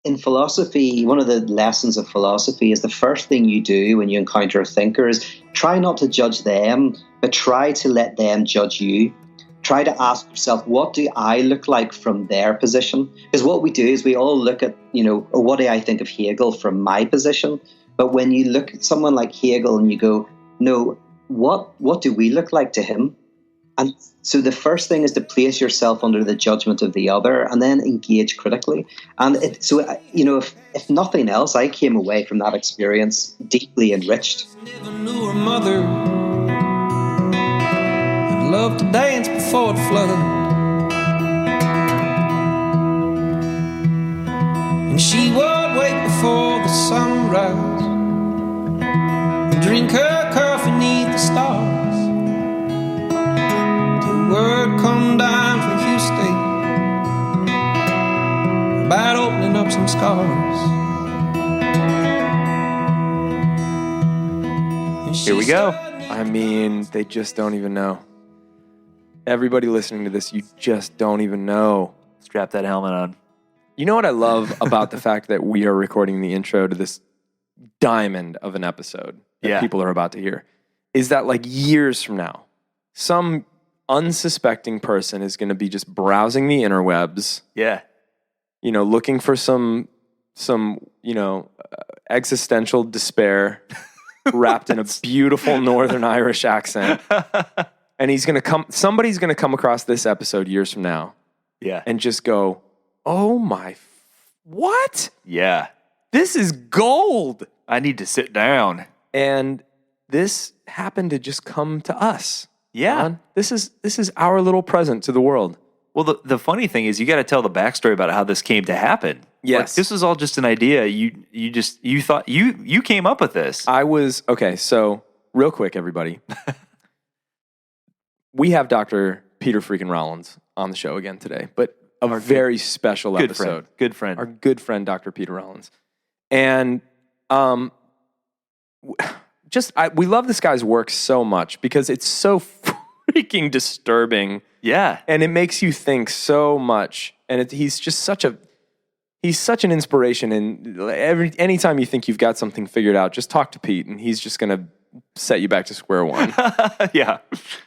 in philosophy, one of the lessons of philosophy is the first thing you do when you encounter a thinker is try not to judge them, but try to let them judge you. Try to ask yourself, what do I look like from their position? Because what we do is we all look at, or what do I think of Hegel from my position? But when you look at someone like Hegel and you go, no, what do we look like to him? And so the first thing is to place yourself under the judgment of the other and then engage critically. And if nothing else, I came away from that experience deeply enriched. Never knew her mother. Loved to dance before the flood. And she would wake before the sunrise and drink her coffee beneath the stars. Word come down from Houston about opening up some scars. Here we go. I mean, they just don't even know. Everybody listening to this, you just don't even know. Strap that helmet on. You know what I love about the fact that we are recording the intro to this diamond of an episode that people are about to hear? Is that like years from now, some unsuspecting person is going to be just browsing the interwebs. Yeah. Looking for some existential despair wrapped in a beautiful Northern Irish accent. And somebody's going to come across this episode years from now. Yeah. And just go, oh my, what? Yeah. This is gold. I need to sit down. And this happened to just come to us. Yeah. Ron. This is our little present to the world. Well, the funny thing is you got to tell the backstory about how this came to happen. Yes. Like, this was all just an idea. You thought you came up with this. Okay, so real quick, everybody. We have Dr. Peter freaking Rollins on the show again today, but a very special episode. Good friend. Our good friend, Dr. Peter Rollins. And we love this guy's work so much because it's so freaking disturbing. Yeah. And it makes you think so much. And he's such an inspiration. And anytime you think you've got something figured out, just talk to Pete and he's just going to set you back to square one. Yeah.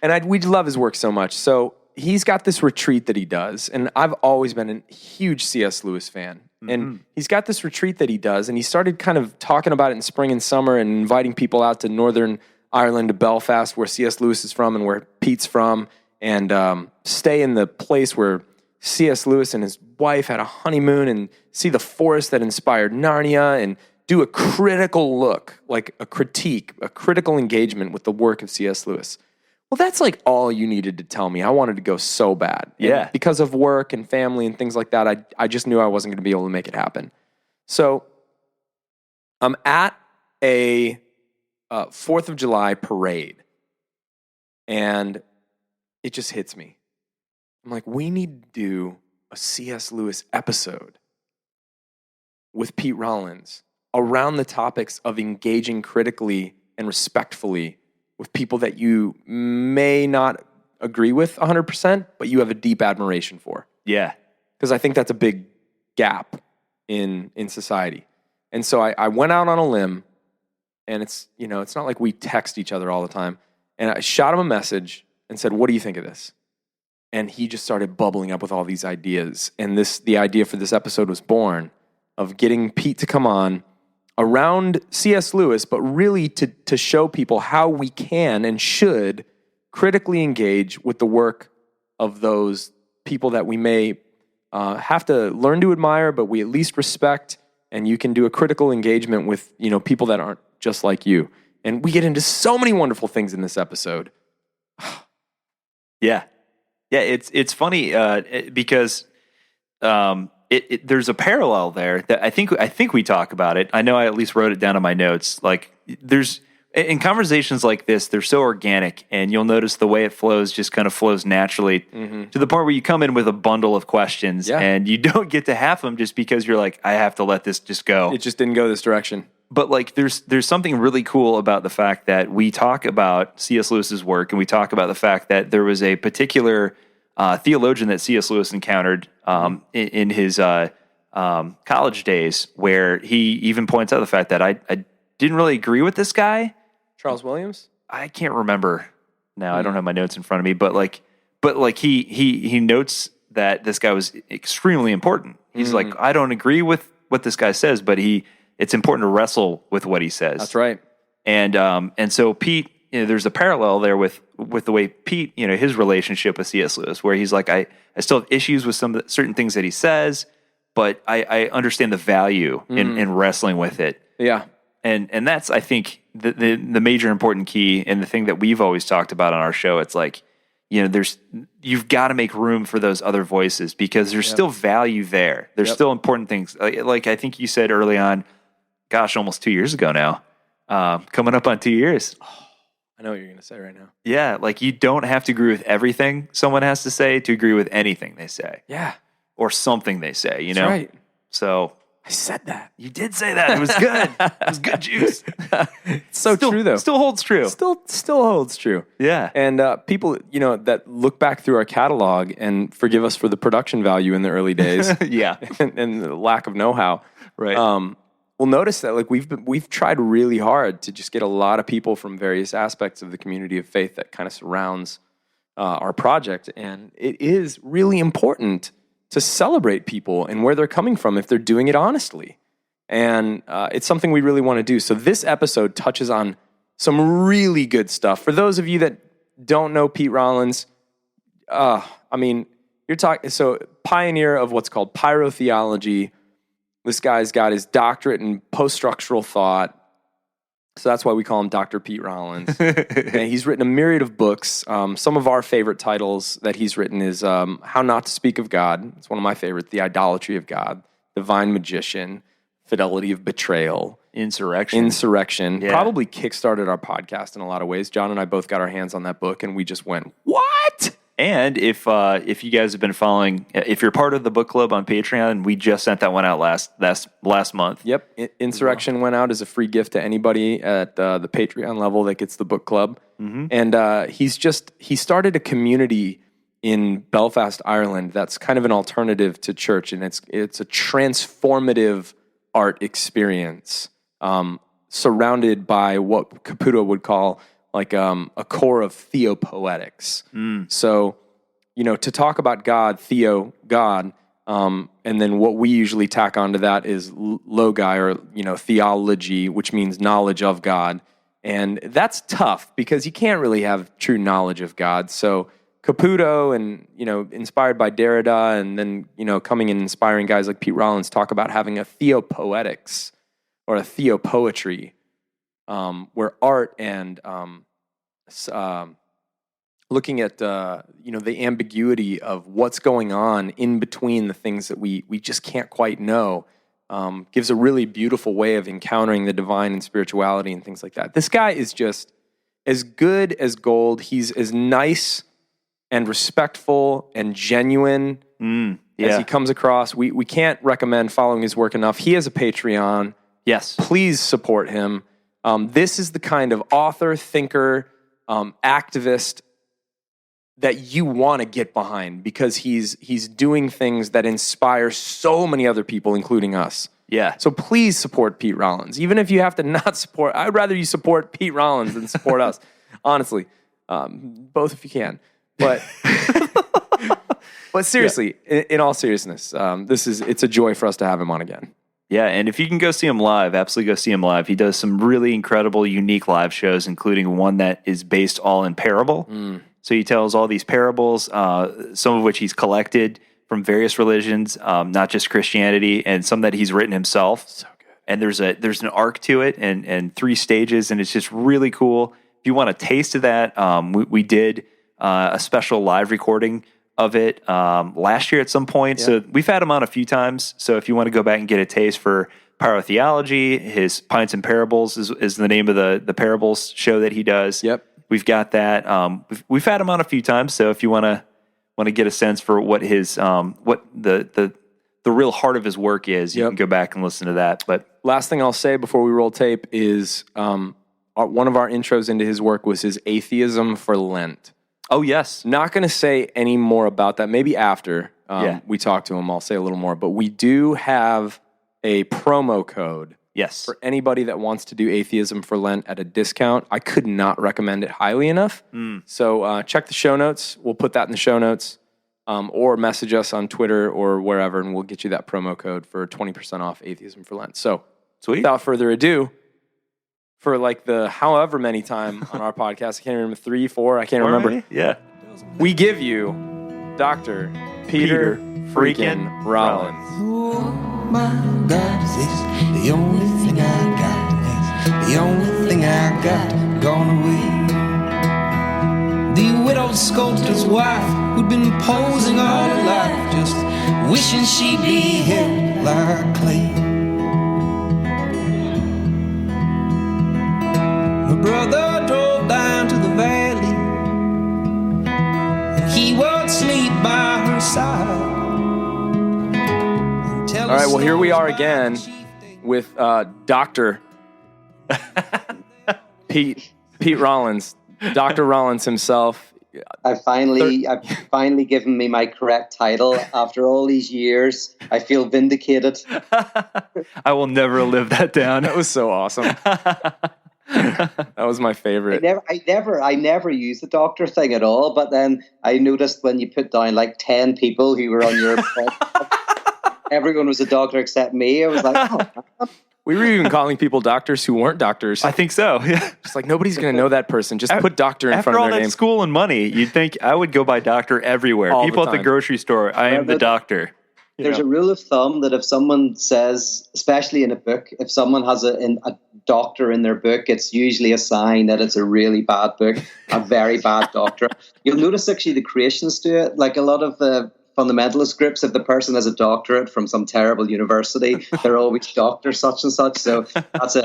And we love his work so much. So he's got this retreat that he does. And I've always been a huge C.S. Lewis fan. And he's got this retreat that he does, and he started kind of talking about it in spring and summer and inviting people out to Northern Ireland, to Belfast, where C.S. Lewis is from and where Pete's from, and stay in the place where C.S. Lewis and his wife had a honeymoon and see the forest that inspired Narnia and do a critical look, like a critique, a critical engagement with the work of C.S. Lewis. Well, that's like all you needed to tell me. I wanted to go so bad. Yeah. And because of work and family and things like that, I just knew I wasn't going to be able to make it happen. So I'm at a 4th of July parade, and it just hits me. I'm like, we need to do a C.S. Lewis episode with Pete Rollins around the topics of engaging critically and respectfully with people that you may not agree with 100%, but you have a deep admiration for. Yeah. Because I think that's a big gap in society. And so I went out on a limb, and it's not like we text each other all the time. And I shot him a message and said, what do you think of this? And he just started bubbling up with all these ideas. And the idea for this episode was born of getting Pete to come on around C.S. Lewis, but really to show people how we can and should critically engage with the work of those people that we may have to learn to admire, but we at least respect, and you can do a critical engagement with people that aren't just like you. And we get into so many wonderful things in this episode. Yeah. Yeah, it's funny because there's a parallel there that I think we talk about it. I know I at least wrote it down in my notes. Like there's in conversations like this, they're so organic, and you'll notice the way it flows just kind of flows naturally to the point where you come in with a bundle of questions and you don't get to half them just because you're like, I have to let this just go. It just didn't go this direction. But like, there's something really cool about the fact that we talk about C.S. Lewis's work, and we talk about the fact that there was a particular theologian that C.S. Lewis encountered in his college days, where he even points out the fact that I didn't really agree with this guy. Charles Williams? I can't remember now. I don't have my notes in front of me, but he notes that this guy was extremely important. He's like, I don't agree with what this guy says, but it's important to wrestle with what he says. That's right. And so Pete, there's a parallel there with the way Pete, his relationship with C.S. Lewis, where he's like, I still have issues with some of the certain things that he says, but I understand the value in wrestling with it. Yeah. And that's, I think, the major important key, and the thing that we've always talked about on our show. It's like, you've got to make room for those other voices, because there's still value there. There's still important things. Like I think you said early on, gosh, almost 2 years ago now, coming up on 2 years. I know what you're going to say right now. Yeah, like you don't have to agree with everything someone has to say to agree with anything they say. Yeah. Or something they say, That's right. So I said that. you did say that. It was good. It was good juice. It's so true, though. Still holds true. Still holds true. Yeah. And people, that look back through our catalog and forgive us for the production value in the early days. Yeah. and the lack of know-how. Right. We'll notice that we've tried really hard to just get a lot of people from various aspects of the community of faith that kind of surrounds our project. And it is really important to celebrate people and where they're coming from if they're doing it honestly. And it's something we really want to do. So this episode touches on some really good stuff. For those of you that don't know Pete Rollins, you're talking, so pioneer of what's called pyrotheology. This guy's got his doctorate in post-structural thought. So that's why we call him Dr. Pete Rollins. And he's written a myriad of books. Some of our favorite titles that he's written is How Not to Speak of God. It's one of my favorites. The Idolatry of God. Divine Magician. Fidelity of Betrayal. Insurrection. Yeah. Probably kickstarted our podcast in a lot of ways. John and I both got our hands on that book, and we just went, what? And if you guys have been following, if you're part of the book club on Patreon, we just sent that one out last month. Yep, Insurrection went out as a free gift to anybody at the Patreon level that gets the book club. Mm-hmm. And he started a community in Belfast, Ireland. That's kind of an alternative to church, and it's a transformative art experience surrounded by what Caputo would call like a core of theopoetics. So, to talk about God, theo, God, and then what we usually tack onto that is logi, or, theology, which means knowledge of God. And that's tough because you can't really have true knowledge of God. So Caputo and, inspired by Derrida, and then, coming and inspiring guys like Pete Rollins talk about having a theopoetics or a theopoetry, where art and looking at the ambiguity of what's going on in between the things that we just can't quite know, gives a really beautiful way of encountering the divine and spirituality and things like that. This guy is just as good as gold. He's as nice and respectful and genuine as he comes across. We can't recommend following his work enough. He has a Patreon. Yes. Please support him. This is the kind of author, thinker, activist that you want to get behind, because he's doing things that inspire so many other people, including us. Yeah. So please support Pete Rollins. Even if you have to not support, I'd rather you support Pete Rollins than support us. Honestly. Both if you can. But seriously, in all seriousness, it's a joy for us to have him on again. Yeah, and if you can go see him live, absolutely go see him live. He does some really incredible, unique live shows, including one that is based all in parable. So he tells all these parables, some of which he's collected from various religions, not just Christianity, and some that he's written himself. So good. And there's an arc to it, and 3 stages, and it's just really cool. If you want a taste of that, we did a special live recording of it last year at some point. Yeah. So we've had him on a few times. So if you want to go back and get a taste for pyrotheology, his Pints and Parables is the name of the parables show that he does. Yep. We've got that. We've had him on a few times. So if you want to get a sense for what his what the real heart of his work is, you can go back and listen to that. But last thing I'll say before we roll tape is one of our intros into his work was his Atheism for Lent. Oh, yes. Not going to say any more about that. Maybe after. we talk to him, I'll say a little more. But we do have a promo code. Yes. For anybody that wants to do Atheism for Lent at a discount. I could not recommend it highly enough. So check the show notes. We'll put that in the show notes. Or message us on Twitter or wherever, and we'll get you that promo code for 20% off Atheism for Lent. So, sweet. Without further ado, for like the however many time on our podcast, I can't remember, 3, 4, I can't remember. Maybe? Yeah. We give you Dr. Peter freaking Rollins. Oh my God, is this the only thing I got? Is the only thing I got gone away? The widowed sculptor's wife who'd been posing all her life, just wishing she'd be held like clay. Her brother drove down to the valley, and he would sleep by her side. All right, well, here we are again with Dr. Pete Rollins, Dr. Rollins himself. I've finally given me my correct title after all these years. I feel vindicated. I will never live that down. That was so awesome. That was my favorite. I never used the doctor thing at all, but then I noticed when you put down like 10 people who were on your everyone was a doctor except me. I was like, oh. We were even calling people doctors who weren't doctors. I think so. Yeah. Just like nobody's going to know that person. Just put doctor in front of their name. After all that school and money, you'd think I would go by doctor everywhere. All people the at the time. grocery store, I am the doctor. There's a rule of thumb that if someone says, especially in a book, if someone has a doctor in their book, it's usually a sign that it's a really bad book, a very bad doctor. You'll notice actually the creationists do it. Like a lot of the fundamentalist groups, if the person has a doctorate from some terrible university, they're always doctor such and such. So that's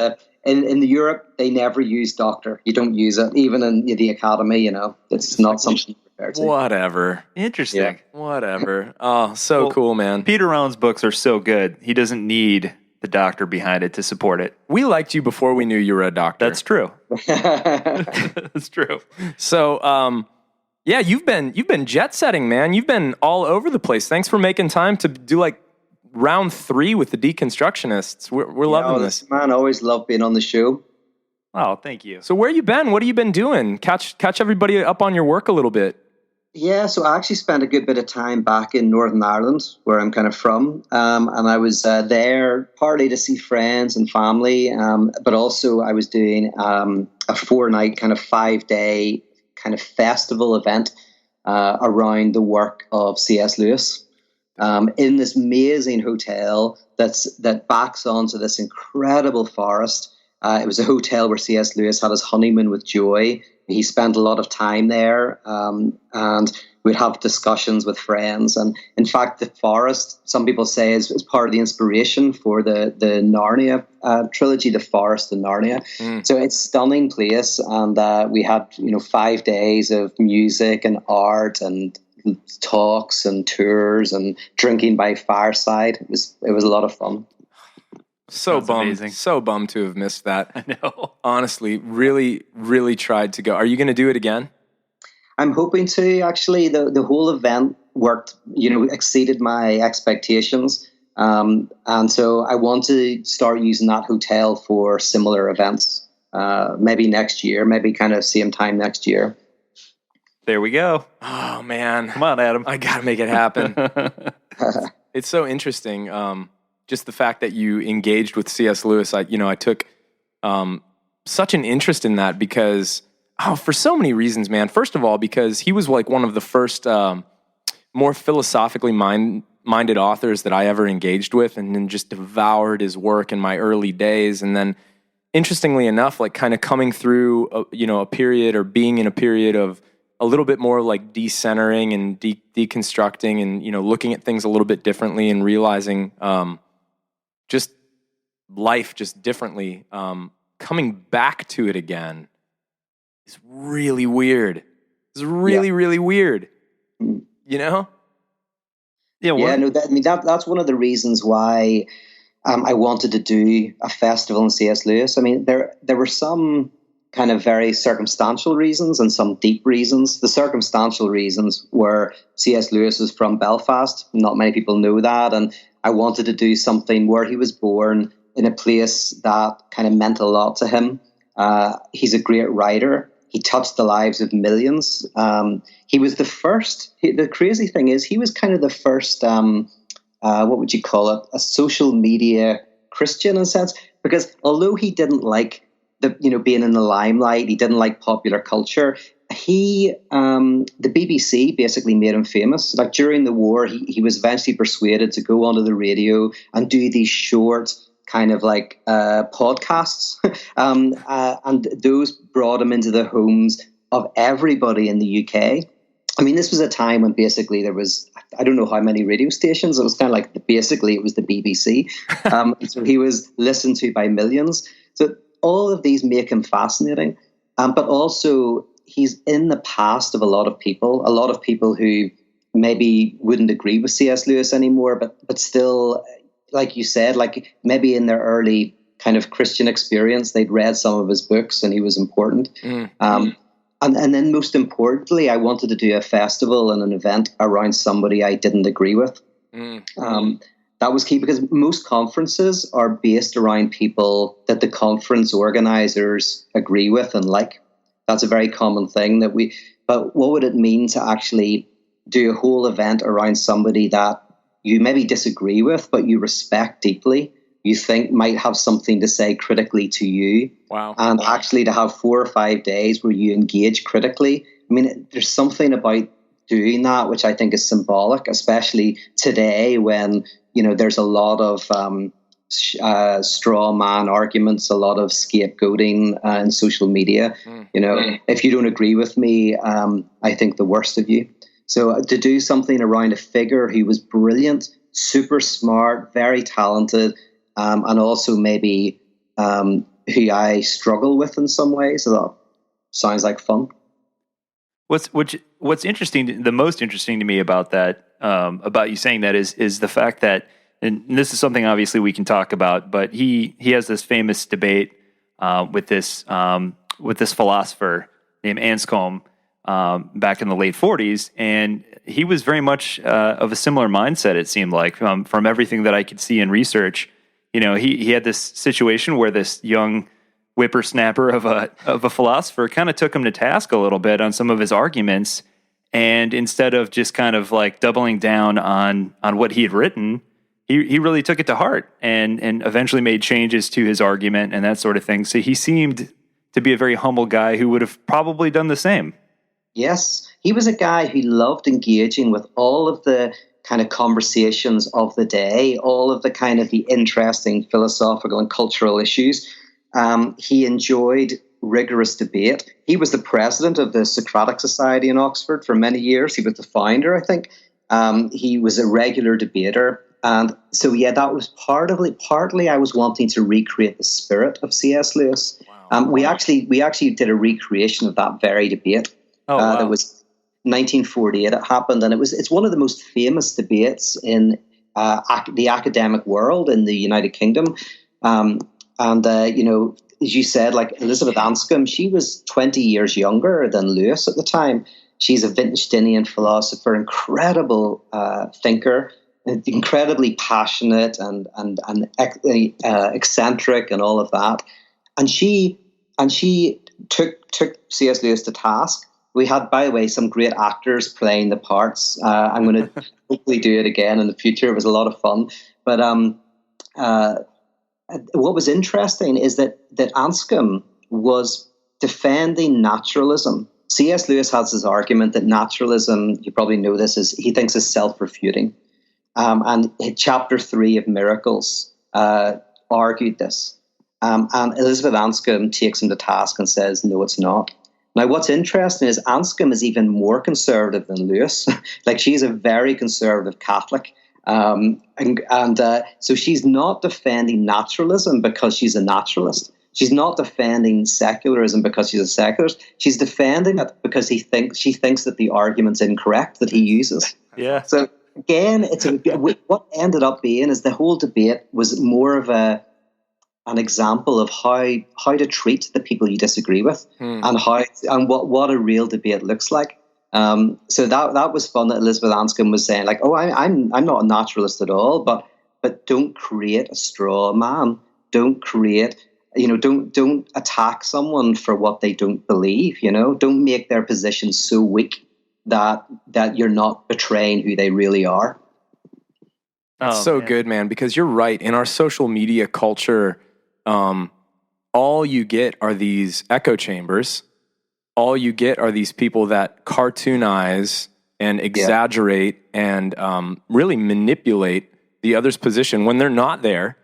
in Europe, they never use doctor. You don't use it. Even in the academy, it's not something you refer to. Whatever. Interesting. Yeah. Whatever. Oh, so cool, man. Peter Rollins' books are so good. He doesn't need the doctor behind it to support it. We liked you before we knew you were a doctor. That's true. That's true. So, yeah, you've been jet setting, man. You've been all over the place. Thanks for making time to do like round 3 with the deconstructionists. We're loving this. Man, I always love being on the show. Oh, thank you. So where you been? What have you been doing? Catch everybody up on your work a little bit. Yeah, so I actually spent a good bit of time back in Northern Ireland, where I'm kind of from, and I was there partly to see friends and family, but also I was doing a 4-night kind of 5-day kind of festival event around the work of C.S. Lewis in this amazing hotel that backs onto this incredible forest. It was a hotel where C.S. Lewis had his honeymoon with Joy. He spent a lot of time there, and we'd have discussions with friends. And in fact, the forest, some people say, is part of the inspiration for the Narnia trilogy, The Forest in Narnia. So it's a stunning place, and we had 5 days of music and art and talks and tours and drinking by fireside. It was a lot of fun. So bummed. Amazing. So bummed to have missed that. I know. Honestly, really, really tried to go. Are you going to do it again? I'm hoping to. Actually, the whole event worked, exceeded my expectations. And so I want to start using that hotel for similar events. Maybe next year, maybe kind of same time next year. There we go. Oh, man. Come on, Adam. I got to make it happen. It's so interesting. Just the fact that you engaged with C.S. Lewis, I took such an interest in that because, for so many reasons, man. First of all, because he was like one of the first more philosophically minded authors that I ever engaged with, and then just devoured his work in my early days. And then, interestingly enough, like kind of coming through, a period or being in a period of a little bit more like decentering and deconstructing and, looking at things a little bit differently and realizing just life just differently, coming back to it again is really weird. It's really, really weird. Yeah. That's one of the reasons why I wanted to do a festival in C.S. Lewis. I mean, there were some kind of very circumstantial reasons and some deep reasons. The circumstantial reasons were C.S. Lewis was from Belfast. Not many people know that. And I wanted to do something where he was born in a place that kind of meant a lot to him. He's a great writer. He touched the lives of millions. He was the first. The crazy thing is, he was kind of the first, what would you call it, a social media Christian in a sense. Because although he didn't like being in the limelight, he didn't like popular culture. The BBC basically made him famous. Like during the war, he was eventually persuaded to go onto the radio and do these short kind of like podcasts, and those brought him into the homes of everybody in the UK. I mean, this was a time when basically there was, I don't know how many radio stations. It was kind of like basically it was the BBC. So he was listened to by millions. So all of these make him fascinating, but also he's in the past of a lot of people who maybe wouldn't agree with C.S. Lewis anymore, but still, like you said, like maybe in their early kind of Christian experience, they'd read some of his books and he was important. And then most importantly, I wanted to do a festival and an event around somebody I didn't agree with. That was key because most conferences are based around people that the conference organizers agree with and like. That's a very common thing but what would it mean to actually do a whole event around somebody that you maybe disagree with, but you respect deeply, you think might have something to say critically to you? Wow. And actually to have 4 or 5 days where you engage critically. I mean, there's something about doing that which I think is symbolic, especially today when, there's a lot of straw man arguments, a lot of scapegoating in social media. If you don't agree with me, I think the worst of you. So to do something around a figure who was brilliant, super smart, very talented, and also maybe who I struggle with in some ways, so that sounds like fun. What's interesting, the most interesting to me about that, about you saying that is the fact that, and this is something obviously we can talk about, but he has this famous debate with this philosopher named Anscombe back in the late 40s, and he was very much of a similar mindset. It seemed like from everything that I could see in research, he had this situation where this young whippersnapper of a philosopher kind of took him to task a little bit on some of his arguments, and instead of just kind of like doubling down on what he had written, he really took it to heart and eventually made changes to his argument and that sort of thing. So he seemed to be a very humble guy who would have probably done the same. Yes, he was a guy who loved engaging with all of the kind of conversations of the day, all of the kind of the interesting philosophical and cultural issues. He enjoyed rigorous debate. He was the president of the Socratic Society in Oxford for many years. He was the founder, I think. He was a regular debater. And so, yeah, that was partly I was wanting to recreate the spirit of C.S. Lewis. Wow. We actually did a recreation of that very debate. Wow. That was 1948. It happened, and it's one of the most famous debates in the academic world in the United Kingdom. As you said, like Elizabeth Anscombe, she was 20 years younger than Lewis at the time. She's a Wittgensteinian philosopher, incredible thinker, incredibly passionate and eccentric and all of that. And she took C.S. Lewis to task. We had, by the way, some great actors playing the parts. I'm going to hopefully do it again in the future. It was a lot of fun. But what was interesting is that Anscombe was defending naturalism. C.S. Lewis has this argument that naturalism, you probably know this, he thinks is self-refuting. And chapter 3 of Miracles argued this. And Elizabeth Anscombe takes him to task and says, no, it's not. Now, what's interesting is Anscombe is even more conservative than Lewis. Like, she's a very conservative Catholic. So she's not defending naturalism because she's a naturalist. She's not defending secularism because she's a secularist. She's defending it because she thinks that the argument's incorrect that he uses. Yeah. So again, what ended up being is the whole debate was more of a an example of how to treat the people you disagree with, and what a real debate looks like. So that was fun. That Elizabeth Anscombe was saying, like, oh, I'm not a naturalist at all, but don't create a straw man. Don't create, don't attack someone for what they don't believe. Don't make their position so weak that you're not betraying who they really are. That's so good, man, because you're right. In our social media culture, all you get are these echo chambers. All you get are these people that cartoonize and exaggerate and really manipulate the other's position when they're not there,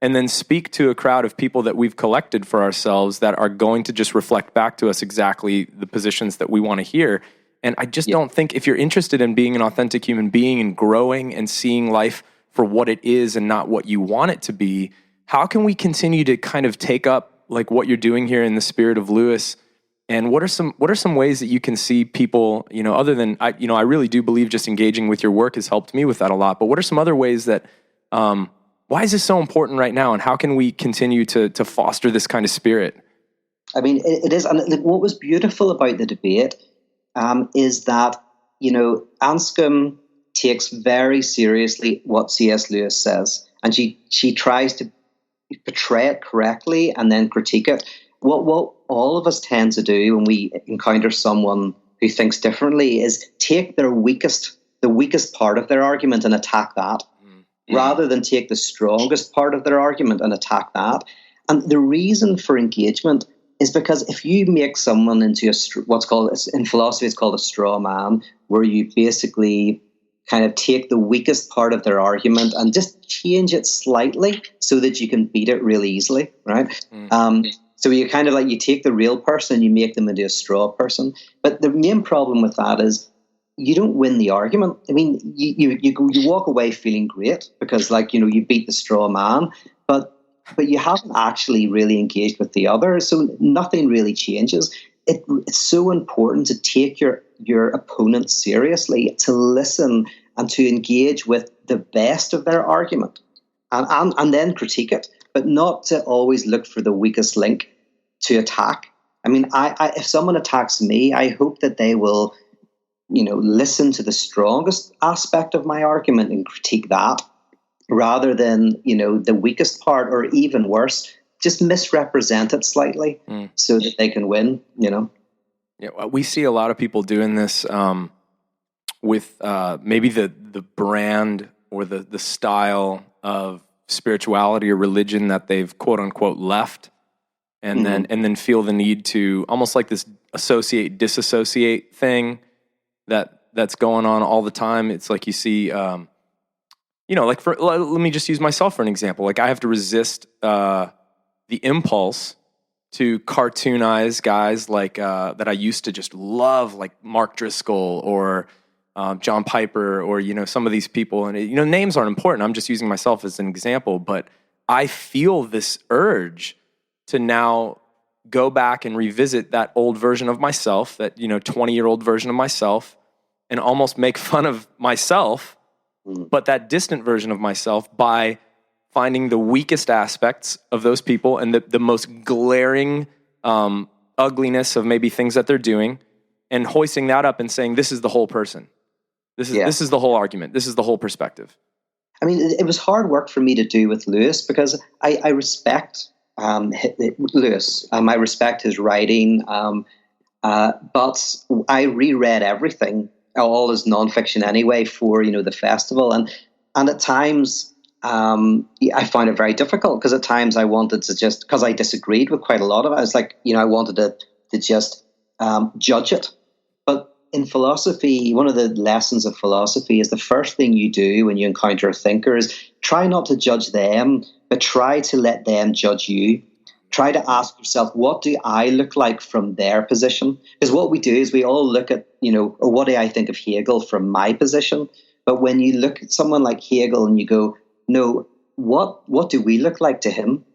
and then speak to a crowd of people that we've collected for ourselves that are going to just reflect back to us exactly the positions that we want to hear. And I just don't think, if you're interested in being an authentic human being and growing and seeing life for what it is and not what you want it to be, how can we continue to kind of take up like what you're doing here in the spirit of Lewis? And what are some ways that you can see people, other than I really do believe just engaging with your work has helped me with that a lot. But what are some other ways that why is this so important right now, and how can we continue to foster this kind of spirit? I mean, it is, and what was beautiful about the debate is that Anscombe takes very seriously what C.S. Lewis says, and she tries to portray it correctly and then critique it. What all of us tend to do when we encounter someone who thinks differently is take the weakest part of their argument and attack that, rather than take the strongest part of their argument and attack that. And the reason for engagement is because if you make someone into what's called, in philosophy, it's called a straw man, where you basically kind of take the weakest part of their argument and just change it slightly so that you can beat it really easily, right? So you kind of like, you take the real person, you make them into a straw person. But the main problem with that is you don't win the argument. I mean, you walk away feeling great because, like, you beat the straw man, but you haven't actually really engaged with the other. So nothing really changes. It's so important to take your opponent seriously, to listen and to engage with the best of their argument and then critique it, but not to always look for the weakest link to attack. I mean, if someone attacks me, I hope that they will, listen to the strongest aspect of my argument and critique that, rather than, the weakest part, or even worse, just misrepresent it slightly so that they can win, Yeah, we see a lot of people doing this with maybe the brand or the style of spirituality or religion that they've quote unquote left, and then feel the need to almost like this associate disassociate thing that's going on all the time. It's like you see, let me just use myself for an example. Like I have to resist the impulse to cartoonize guys like that I used to just love, like Mark Driscoll or John Piper, or some of these people. And names aren't important. I'm just using myself as an example. But I feel this urge to now go back and revisit that old version of myself, that 20-year-old version of myself, and almost make fun of myself, but that distant version of myself, by finding the weakest aspects of those people and the most glaring ugliness of maybe things that they're doing, and hoisting that up and saying, this is the whole person. This is the whole argument. This is the whole perspective. I mean, it was hard work for me to do with Lewis, because I respect Lewis. I respect his writing, but I reread everything, all his nonfiction anyway, for the festival, and at times I found it very difficult, because at times I wanted to just, because I disagreed with quite a lot of it, I was like, I wanted to just judge it. But in philosophy, one of the lessons of philosophy is the first thing you do when you encounter a thinker is try not to judge them, but try to let them judge you. Try to ask yourself, what do I look like from their position? Because what we do is we all look at, or what do I think of Hegel from my position? But when you look at someone like Hegel and you go, no, what do we look like to him?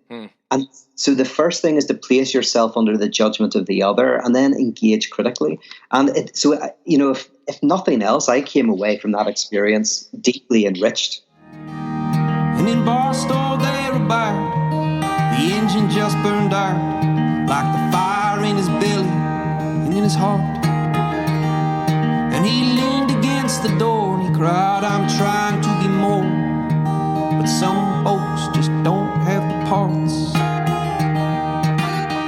And so the first thing is to place yourself under the judgment of the other, and then engage critically. And if nothing else, I came away from that experience deeply enriched. And in Barstow there about The engine just burned out, like the fire in his belly and in his heart. And he leaned against the door and he cried, I'm trying to be more, but some folks just don't have the parts.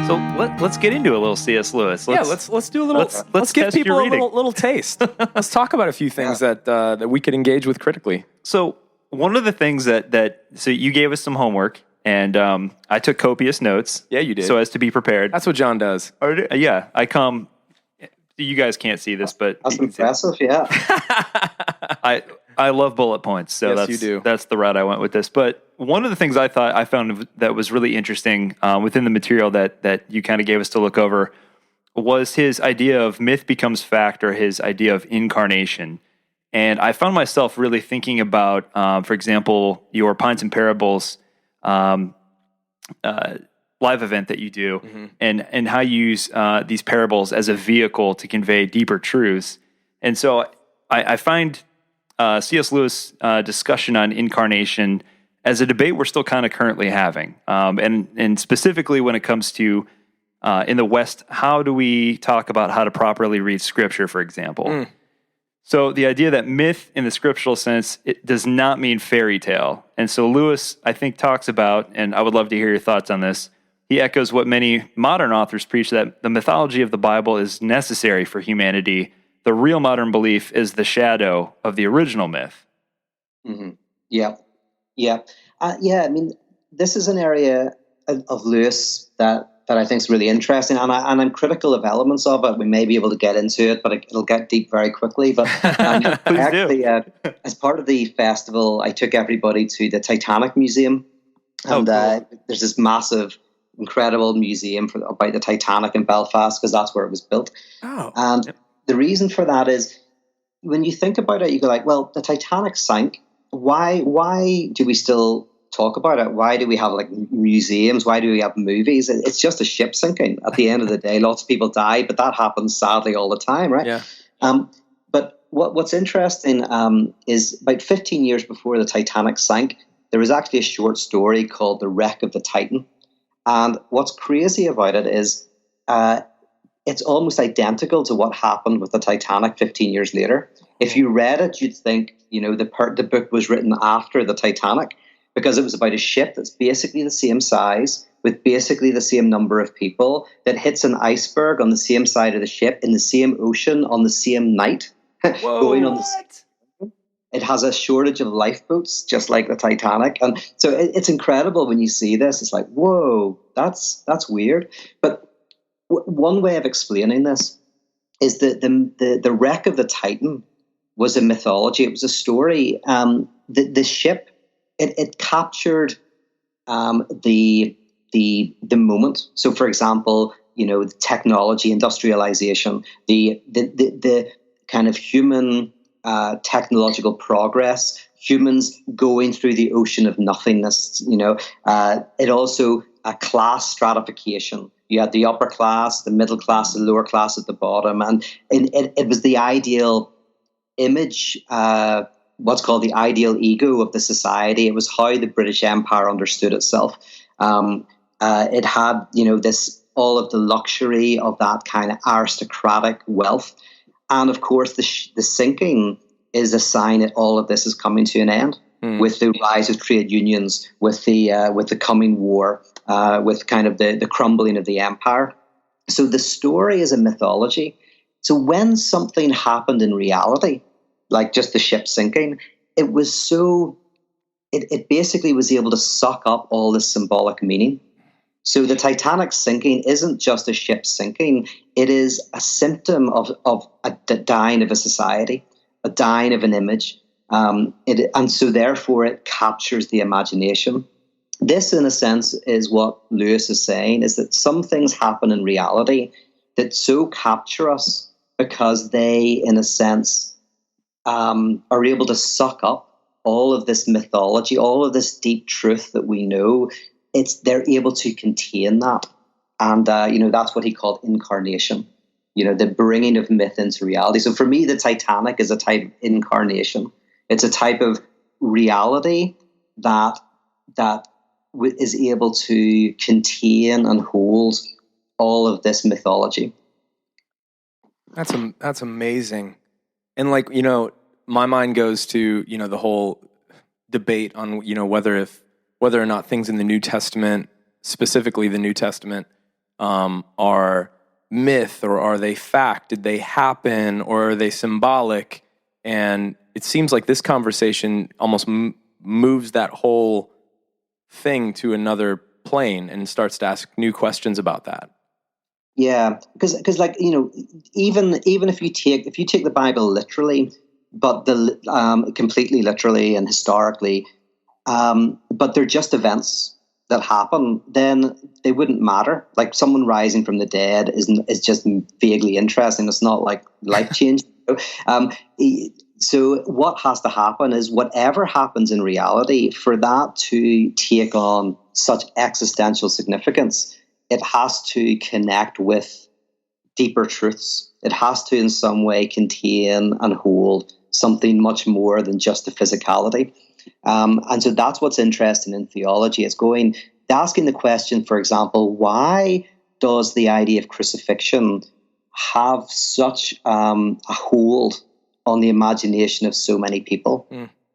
So let's get into a little C.S. Lewis. Let's do a little. Let's give test people your a reading. little taste. Let's talk about a few things that we could engage with critically. So one of the things so you gave us some homework, and I took copious notes. Yeah, you did. So as to be prepared. That's what John does. Yeah, I come. You guys can't see this, but That's impressive. Yeah. I love bullet points, so Yes, you do. That's the route I went with this. But one of the things I found that was really interesting within the material that you kind of gave us to look over was his idea of myth becomes fact, or his idea of incarnation. And I found myself really thinking about, for example, your Pints and Parables live event that you do, and how you use these parables as a vehicle to convey deeper truths. And so I find C.S. Lewis' discussion on incarnation as a debate we're still kind of currently having. And specifically when it comes to, in the West, how do we talk about how to properly read Scripture, for example? So the idea that myth in the scriptural sense, it does not mean fairy tale. And so Lewis, I think, talks about, and I would love to hear your thoughts on this, he echoes what many modern authors preach, that the mythology of the Bible is necessary for humanity. The real modern belief is the shadow of the original myth. Mm-hmm. Yeah. I mean, this is an area of Lewis that I think is really interesting, and I'm critical of elements of it. We may be able to get into it, but it'll get deep very quickly. But actually, as part of the festival, I took everybody to the Titanic Museum, and cool. There's this massive, incredible museum about the Titanic in Belfast, because that's where it was built. And the reason for that is, when you think about it, you go like, well, the Titanic sank. Why do we still talk about it? Why do we have like museums? Why do we have movies? It's just a ship sinking. At the end of the day, lots of people die, but that happens sadly all the time, right? Yeah. But what's interesting is about 15 years before the Titanic sank, there was actually a short story called The Wreck of the Titan. And what's crazy about it is it's almost identical to what happened with the Titanic 15 years later. If you read it, you'd think, the book was written after the Titanic, because it was about a ship that's basically the same size, with basically the same number of people, that hits an iceberg on the same side of the ship in the same ocean on the same night. Going on it has a shortage of lifeboats, just like the Titanic. And so it's incredible when you see this. It's like, whoa, that's weird. But one way of explaining this is that the wreck of the Titan was a mythology. It was a story. The ship, it captured the moment. So, for example, the technology, industrialization, the kind of human technological progress, humans going through the ocean of nothingness. It also a class stratification. You had the upper class, the middle class, the lower class at the bottom, and it was the ideal image. What's called the ideal ego of the society. It was how the British Empire understood itself. It had, all of the luxury of that kind of aristocratic wealth. And of course, the sinking is a sign that all of this is coming to an end, with the rise of trade unions, with the coming war, with kind of the crumbling of the empire. So the story is a mythology. So when something happened in reality, like just the ship sinking, it basically was able to suck up all this symbolic meaning. So the Titanic sinking isn't just a ship sinking, it is a symptom of a dying of a society, a dying of an image. And so therefore it captures the imagination. This, in a sense, is what Lewis is saying, is that some things happen in reality that so capture us because they, in a sense, are able to suck up all of this mythology, all of this deep truth that we know. They're able to contain that. And, that's what he called incarnation, the bringing of myth into reality. So for me, the Titanic is a type of incarnation. It's a type of reality that is able to contain and hold all of this mythology. That's amazing. And like, you know, my mind goes to, you know, the whole debate on, you know, whether or not things in the New Testament, specifically the New Testament, are myth or are they fact? Did they happen or are they symbolic? And it seems like this conversation almost moves that whole thing to another plane and starts to ask new questions about that. Yeah, because like, you know, even if you take the Bible literally, but completely literally and historically, but they're just events that happen, then they wouldn't matter. Like someone rising from the dead is just vaguely interesting. It's not like life changing. So what has to happen is whatever happens in reality, for that to take on such existential significance, it has to connect with deeper truths. It has to in some way contain and hold something much more than just the physicality. And so that's what's interesting in theology. It's asking the question, for example, why does the idea of crucifixion have such a hold on the imagination of so many people?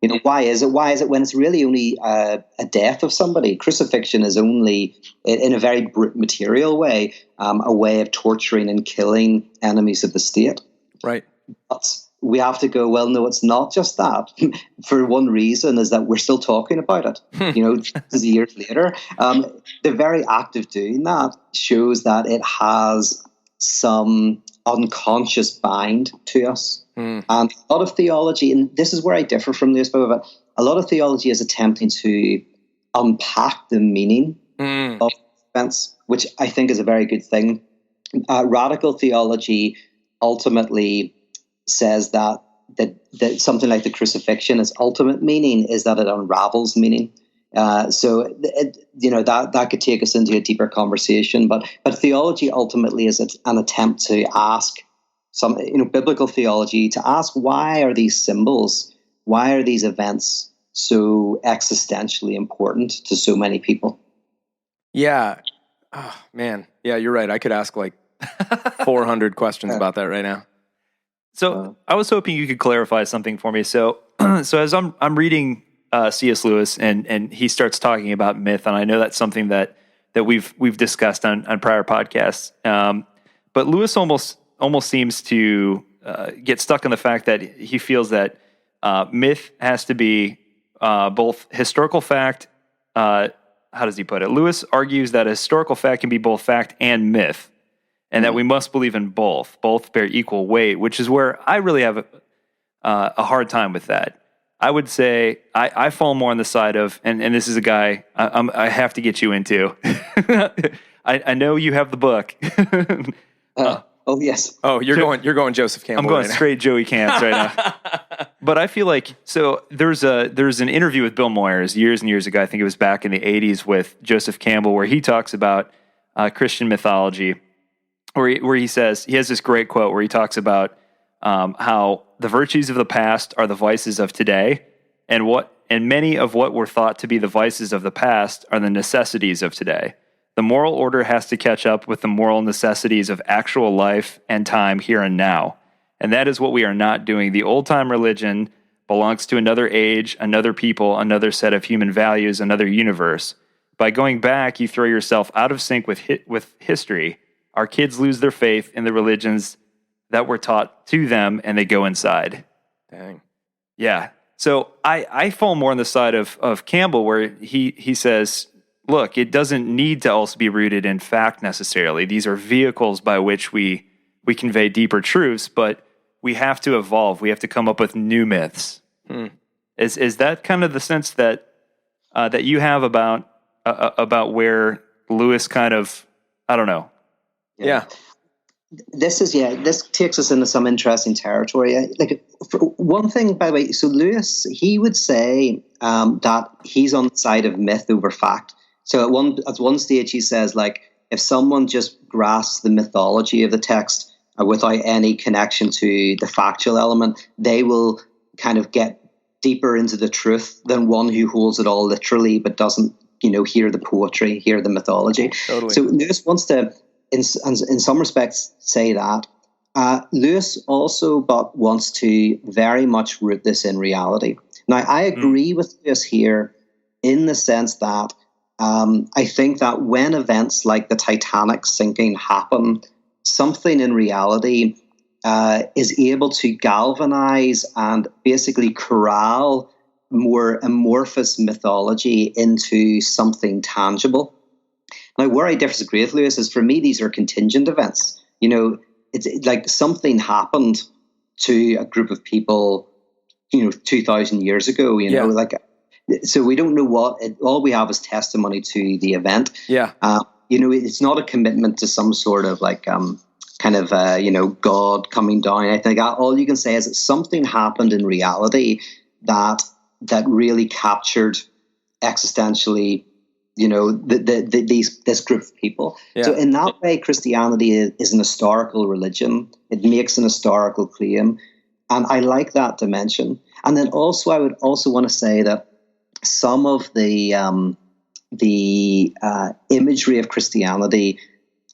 You know, why is it when it's really only a death of somebody? Crucifixion is only, in a very material way, a way of torturing and killing enemies of the state. Right. But we have to go, well, no, it's not just that. For one reason is that we're still talking about it. You know, years later. The very act of doing that shows that it has some unconscious bind to us. And a lot of theology, and this is where I differ from this, but a lot of theology is attempting to unpack the meaning of events, which I think is a very good thing. Radical theology ultimately says that something like the crucifixion, its ultimate meaning is that it unravels meaning. So that could take us into a deeper conversation, but theology ultimately is an attempt to ask some, biblical theology, to ask, why are these symbols, why are these events so existentially important to so many people? Yeah. Oh, man. Yeah, you're right. I could ask like 400 questions about that right now. So I was hoping you could clarify something for me. So as I'm reading C.S. Lewis and he starts talking about myth, and I know that's something that we've discussed on prior podcasts. But Lewis almost seems to get stuck in the fact that he feels that myth has to be both historical fact. How does he put it? Lewis argues that a historical fact can be both fact and myth, and that we must believe in both. Both bear equal weight, which is where I really have a hard time with that. I would say I fall more on the side of, and this is a guy I have to get you into. I know you have the book. Oh yes. Oh, you're going Joseph Campbell. I'm going straight Joey Camps right now. But I feel like, so there's an interview with Bill Moyers years and years ago. I think it was back in the 80s with Joseph Campbell, where he talks about Christian mythology, where he says, he has this great quote where he talks about how the virtues of the past are the vices of today, and many of what were thought to be the vices of the past are the necessities of today. The moral order has to catch up with the moral necessities of actual life and time here and now. And that is what we are not doing. The old-time religion belongs to another age, another people, another set of human values, another universe. By going back, you throw yourself out of sync with history. Our kids lose their faith in the religions that were taught to them, and they go inside. Dang. Yeah. So I fall more on the side of Campbell, where he says, look, it doesn't need to also be rooted in fact necessarily. These are vehicles by which we convey deeper truths, but we have to evolve. We have to come up with new myths. Is that kind of the sense that you have about where Lewis kind of, I don't know. Yeah. This takes us into some interesting territory. Like, for one thing, by the way, so Lewis, he would say that he's on the side of myth over fact. So at one stage, he says, like, if someone just grasps the mythology of the text without any connection to the factual element, they will kind of get deeper into the truth than one who holds it all literally but doesn't hear the poetry, hear the mythology. Totally. So Lewis wants to, in some respects, say that. Lewis also wants to very much root this in reality. Now, I agree with Lewis here in the sense that I think that when events like the Titanic sinking happen, something in reality is able to galvanize and basically corral more amorphous mythology into something tangible. Now, where I disagree with Lewis is, for me, these are contingent events. It's like something happened to a group of people, 2,000 years ago, so we don't know all we have is testimony to the event. Yeah. It's not a commitment to some sort of God coming down. I think all you can say is that something happened in reality that really captured existentially, this group of people. Yeah. So in that way, Christianity is an historical religion. It makes an historical claim, and I like that dimension. And then also, I would also want to say that some of the imagery of Christianity,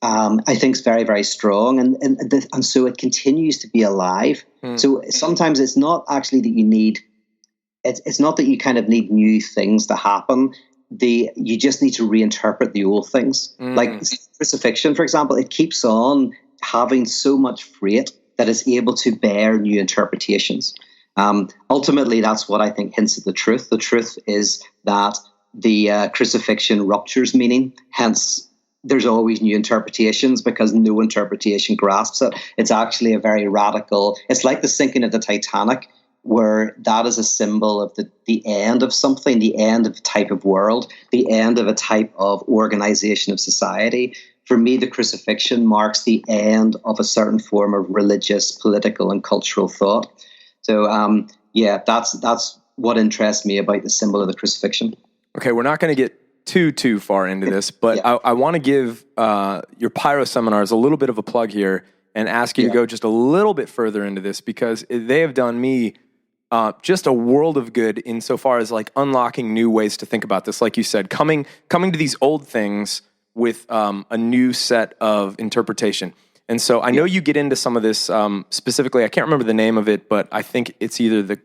I think, is very, very strong, and so it continues to be alive. So sometimes it's not actually that you need. It's not that you kind of need new things to happen. You just need to reinterpret the old things. Like crucifixion, for example, it keeps on having so much freight that it's able to bear new interpretations. Ultimately, that's what I think hints at the truth. The truth is that the crucifixion ruptures meaning. Hence, there's always new interpretations because no interpretation grasps it. It's actually a very radical. It's like the sinking of the Titanic, where that is a symbol of the end of something, the end of a type of world, the end of a type of organization of society. For me, the crucifixion marks the end of a certain form of religious, political, and cultural thought. So, that's what interests me about the symbol of the crucifixion. Okay, we're not going to get too far into this, but yeah. I want to give your Pyro seminars a little bit of a plug here and ask you to go just a little bit further into this, because they have done me just a world of good insofar as like unlocking new ways to think about this. Like you said, coming to these old things with a new set of interpretation. And so I know you get into some of this specifically. I can't remember the name of it, but I think it's either the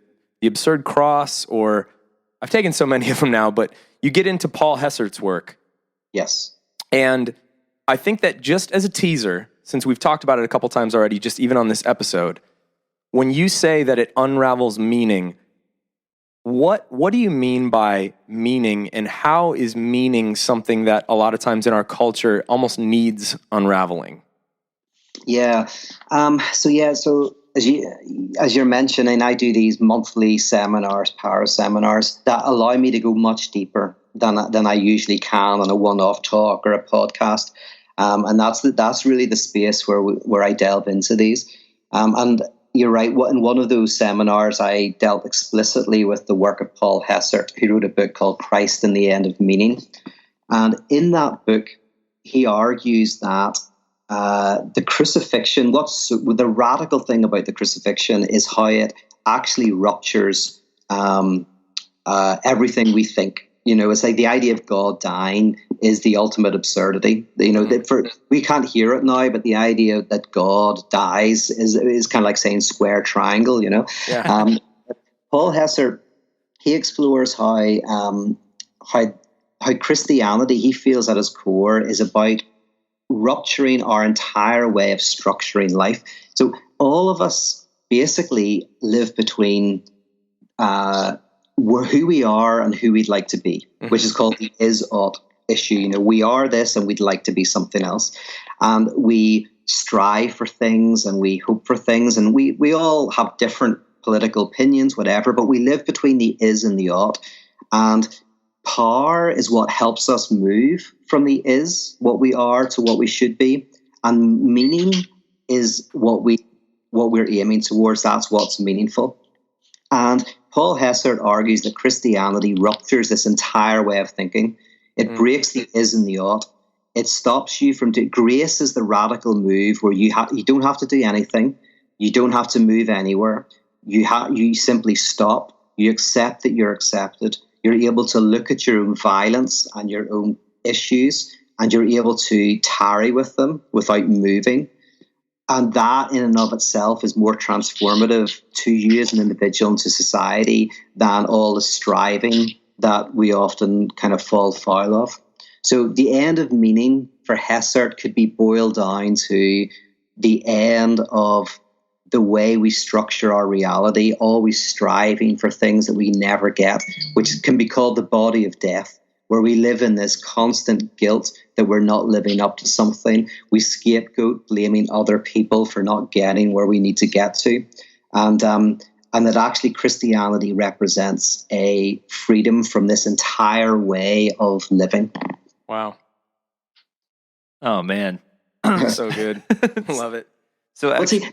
Absurd Cross, or I've taken so many of them now, but you get into Paul Hessert's work. Yes. And I think that just as a teaser, since we've talked about it a couple times already, just even on this episode, when you say that it unravels meaning, what do you mean by meaning, and how is meaning something that a lot of times in our culture almost needs unraveling? Yeah. So as you're mentioning, I do these monthly seminars, Pyro seminars, that allow me to go much deeper than I usually can on a one-off talk or a podcast. And that's really the space where I delve into these. And you're right. In one of those seminars, I dealt explicitly with the work of Paul Hessert, who wrote a book called Christ and the End of Meaning. And in that book, he argues that the crucifixion, the radical thing about the crucifixion is how it actually ruptures everything we think. It's like the idea of God dying is the ultimate absurdity. We can't hear it now, but the idea that God dies is kind of like saying square triangle. Yeah. Paul Hesser, he explores how Christianity, he feels at its core, is about rupturing our entire way of structuring life. So all of us basically live between who we are and who we'd like to be, which is called the is-ought issue. We are this and we'd like to be something else. And we strive for things and we hope for things, and we all have different political opinions, whatever, but we live between the is and the ought. And power is what helps us move from the is, what we are, to what we should be. And meaning is what we're aiming towards. That's what's meaningful. And Paul Hessert argues that Christianity ruptures this entire way of thinking. It breaks the is and the ought. It stops you from grace is the radical move where you don't have to do anything. You don't have to move anywhere. You simply stop. You accept that you're accepted. you're able to look at your own violence and your own issues, and you're able to tarry with them without moving. And that in and of itself is more transformative to you as an individual and to society than all the striving that we often kind of fall foul of. So the end of meaning for Hessert could be boiled down to the end of the way we structure our reality, always striving for things that we never get, which can be called the body of death, where we live in this constant guilt that we're not living up to something. We scapegoat, blaming other people for not getting where we need to get to. And that actually Christianity represents a freedom from this entire way of living. Wow. Oh, man. So good. Love it. So actually,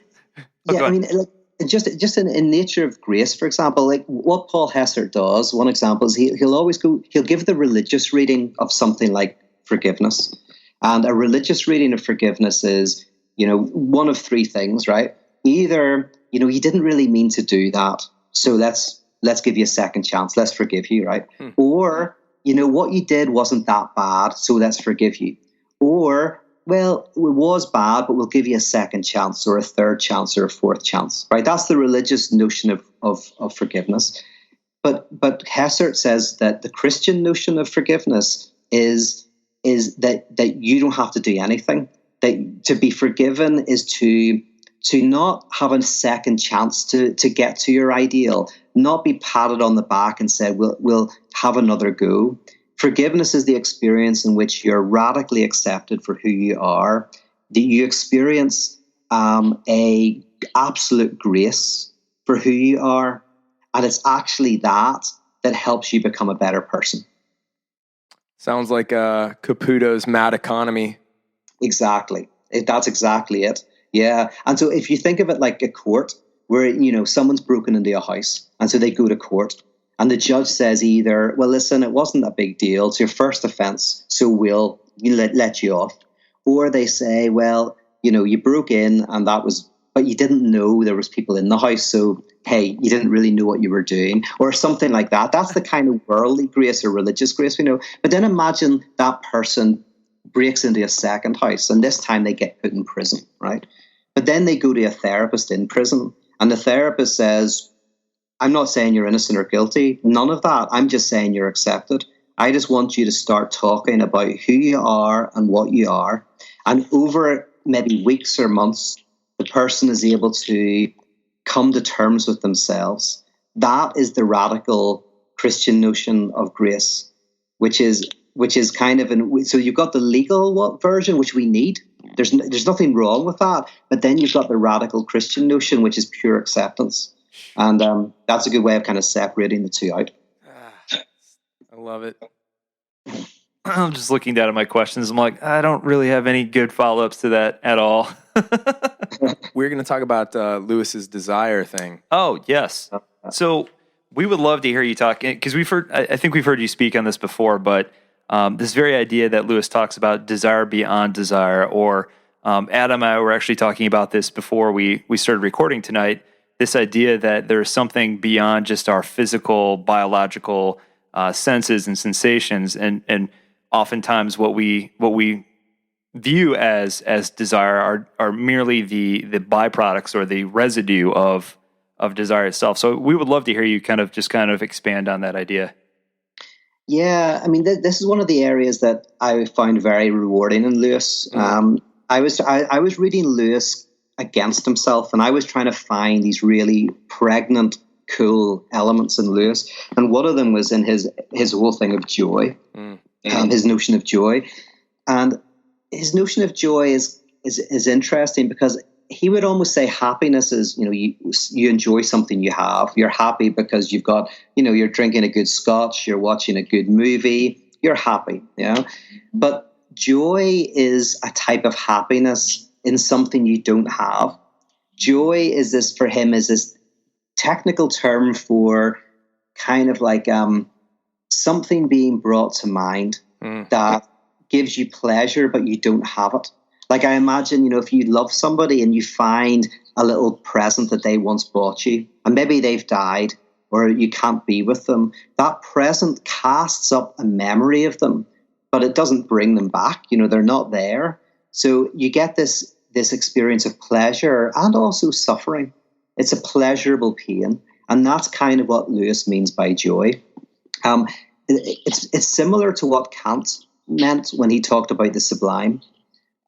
I mean, like, just in Nature of Grace, for example, like what Paul Hessert does, one example is he'll give the religious reading of something like forgiveness. And a religious reading of forgiveness is, one of three things, right? Either, he didn't really mean to do that, so let's give you a second chance, let's forgive you, right? Or, what you did wasn't that bad, so let's forgive you. Or, well, it was bad, but we'll give you a second chance or a third chance or a fourth chance, right? That's the religious notion of forgiveness. But Hessert says that the Christian notion of forgiveness is that you don't have to do anything. That to be forgiven is to not have a second chance to get to your ideal, not be patted on the back and said, we'll have another go. Forgiveness is the experience in which you're radically accepted for who you are, that you experience a absolute grace for who you are, and it's actually that helps you become a better person. Sounds like Caputo's Mad Economy. Exactly. That's exactly it. Yeah. And so if you think of it like a court where, someone's broken into a house, and so they go to court, and the judge says either, well, listen, it wasn't a big deal, it's your first offense, so we'll let you off. Or they say, well, you broke in and but you didn't know there was people in the house, so, hey, you didn't really know what you were doing, or something like that. That's the kind of worldly grace or religious grace we know. But then imagine that person breaks into a second house, and this time they get put in prison, right? But then they go to a therapist in prison, and the therapist says, I'm not saying you're innocent or guilty, none of that. I'm just saying you're accepted. I just want you to start talking about who you are and what you are. And over maybe weeks or months, the person is able to come to terms with themselves. That is the radical Christian notion of grace, which is kind of so you've got the legal version, which we need. There's nothing wrong with that. But then you've got the radical Christian notion, which is pure acceptance. And that's a good way of kind of separating the two out. I love it. I'm just looking down at my questions. I'm like, I don't really have any good follow-ups to that at all. We're going to talk about Lewis's desire thing. Oh, yes. So we would love to hear you talk, because I think we've heard you speak on this before, but this very idea that Lewis talks about desire beyond desire, or Adam and I were actually talking about this before we started recording tonight, this idea that there's something beyond just our physical, biological senses and sensations, and oftentimes what we view as desire are merely the byproducts or the residue of desire itself. So we would love to hear you kind of expand on that idea. Yeah, I mean, this is one of the areas that I found very rewarding in Lewis. I was reading Lewis against himself, and I was trying to find these really pregnant, cool elements in Lewis, and one of them was in his whole thing of joy, his notion of joy, and his notion of joy is interesting because he would almost say happiness is, you enjoy something you have. You're happy because you've got, you're drinking a good scotch, you're watching a good movie, you're happy, But joy is a type of happiness in something you don't have. Joy is this technical term for kind of like something being brought to mind that gives you pleasure, but you don't have it. Like I imagine, if you love somebody and you find a little present that they once bought you, and maybe they've died, or you can't be with them, that present casts up a memory of them, but it doesn't bring them back. They're not there. So you get this experience of pleasure and also suffering. It's a pleasurable pain. And that's kind of what Lewis means by joy. It's similar to what Kant meant when he talked about the sublime.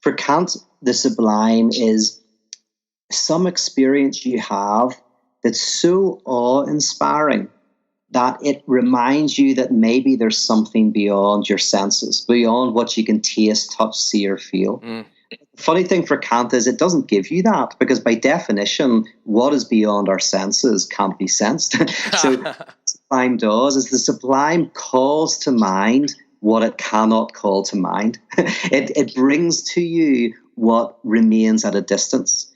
For Kant, the sublime is some experience you have that's so awe-inspiring that it reminds you that maybe there's something beyond your senses, beyond what you can taste, touch, see, or feel. The funny thing for Kant is it doesn't give you that, because by definition, what is beyond our senses can't be sensed. So what the sublime does is the sublime calls to mind what it cannot call to mind. It brings to you what remains at a distance.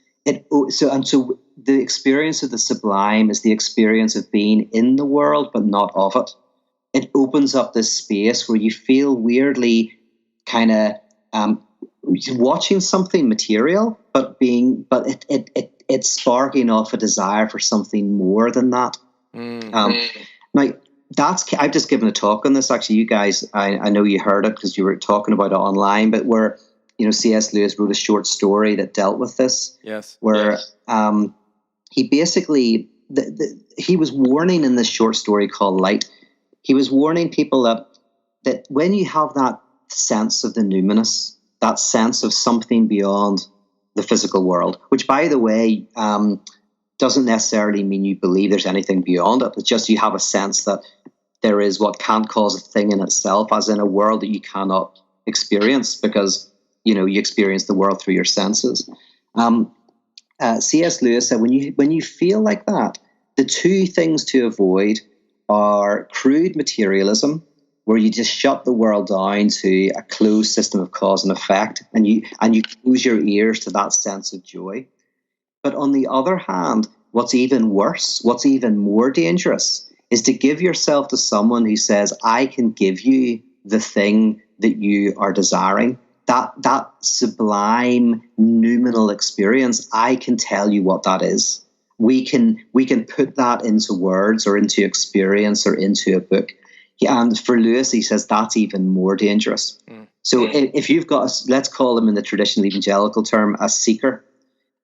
So the experience of the sublime is the experience of being in the world but not of it. It opens up this space where you feel weirdly kind of watching something material, but it's sparking off a desire for something more than that. Now, I've just given a talk on this. Actually, you guys, I know you heard it because you were talking about it online, but where C.S. Lewis wrote a short story that dealt with this. Yes. Where he basically he was warning in this short story called Light. He was warning people that when you have that sense of the numinous, that sense of something beyond the physical world, which, by the way, doesn't necessarily mean you believe there's anything beyond it. It's just you have a sense that there is what Kant calls a thing in itself, as in a world that you cannot experience because you experience the world through your senses. C.S. Lewis said when you feel like that, the two things to avoid are crude materialism, where you just shut the world down to a closed system of cause and effect, and you close your ears to that sense of joy. But on the other hand, what's even worse, what's even more dangerous, is to give yourself to someone who says, I can give you the thing that you are desiring. That sublime noumenal experience, I can tell you what that is. We can put that into words or into experience or into a book. And for Lewis, he says that's even more dangerous. So if you've got, let's call them in the traditional evangelical term, a seeker,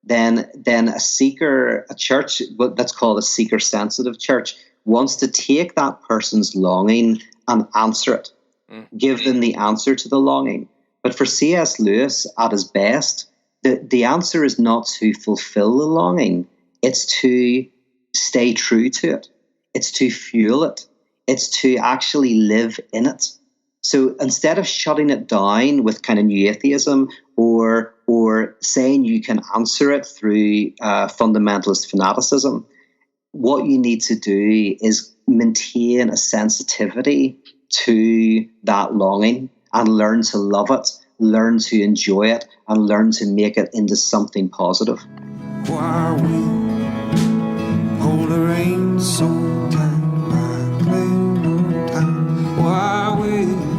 then a seeker, a church, what that's called a seeker-sensitive church, wants to take that person's longing and answer it, give them the answer to the longing. But for C.S. Lewis, at his best, the answer is not to fulfill the longing. It's to stay true to it. It's to fuel it. It's to actually live in it. So instead of shutting it down with kind of new atheism or saying you can answer it through fundamentalist fanaticism, what you need to do is maintain a sensitivity to that longing and learn to love it, learn to enjoy it, and learn to make it into something positive. Why we hold the reins so tight, why play no time? Why we?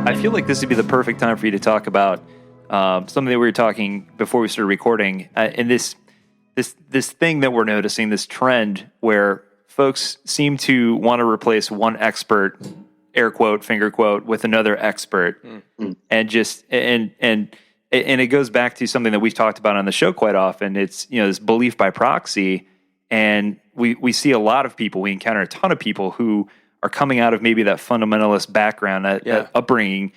I feel like this would be the perfect time for you to talk about something that we were talking before we started recording, and this thing that we're noticing, this trend where folks seem to want to replace one expert, air quote, finger quote, with another expert, and it goes back to something that we've talked about on the show quite often. It's this belief by proxy, and we see a lot of people, we encounter a ton of people who are coming out of maybe that fundamentalist background, that upbringing,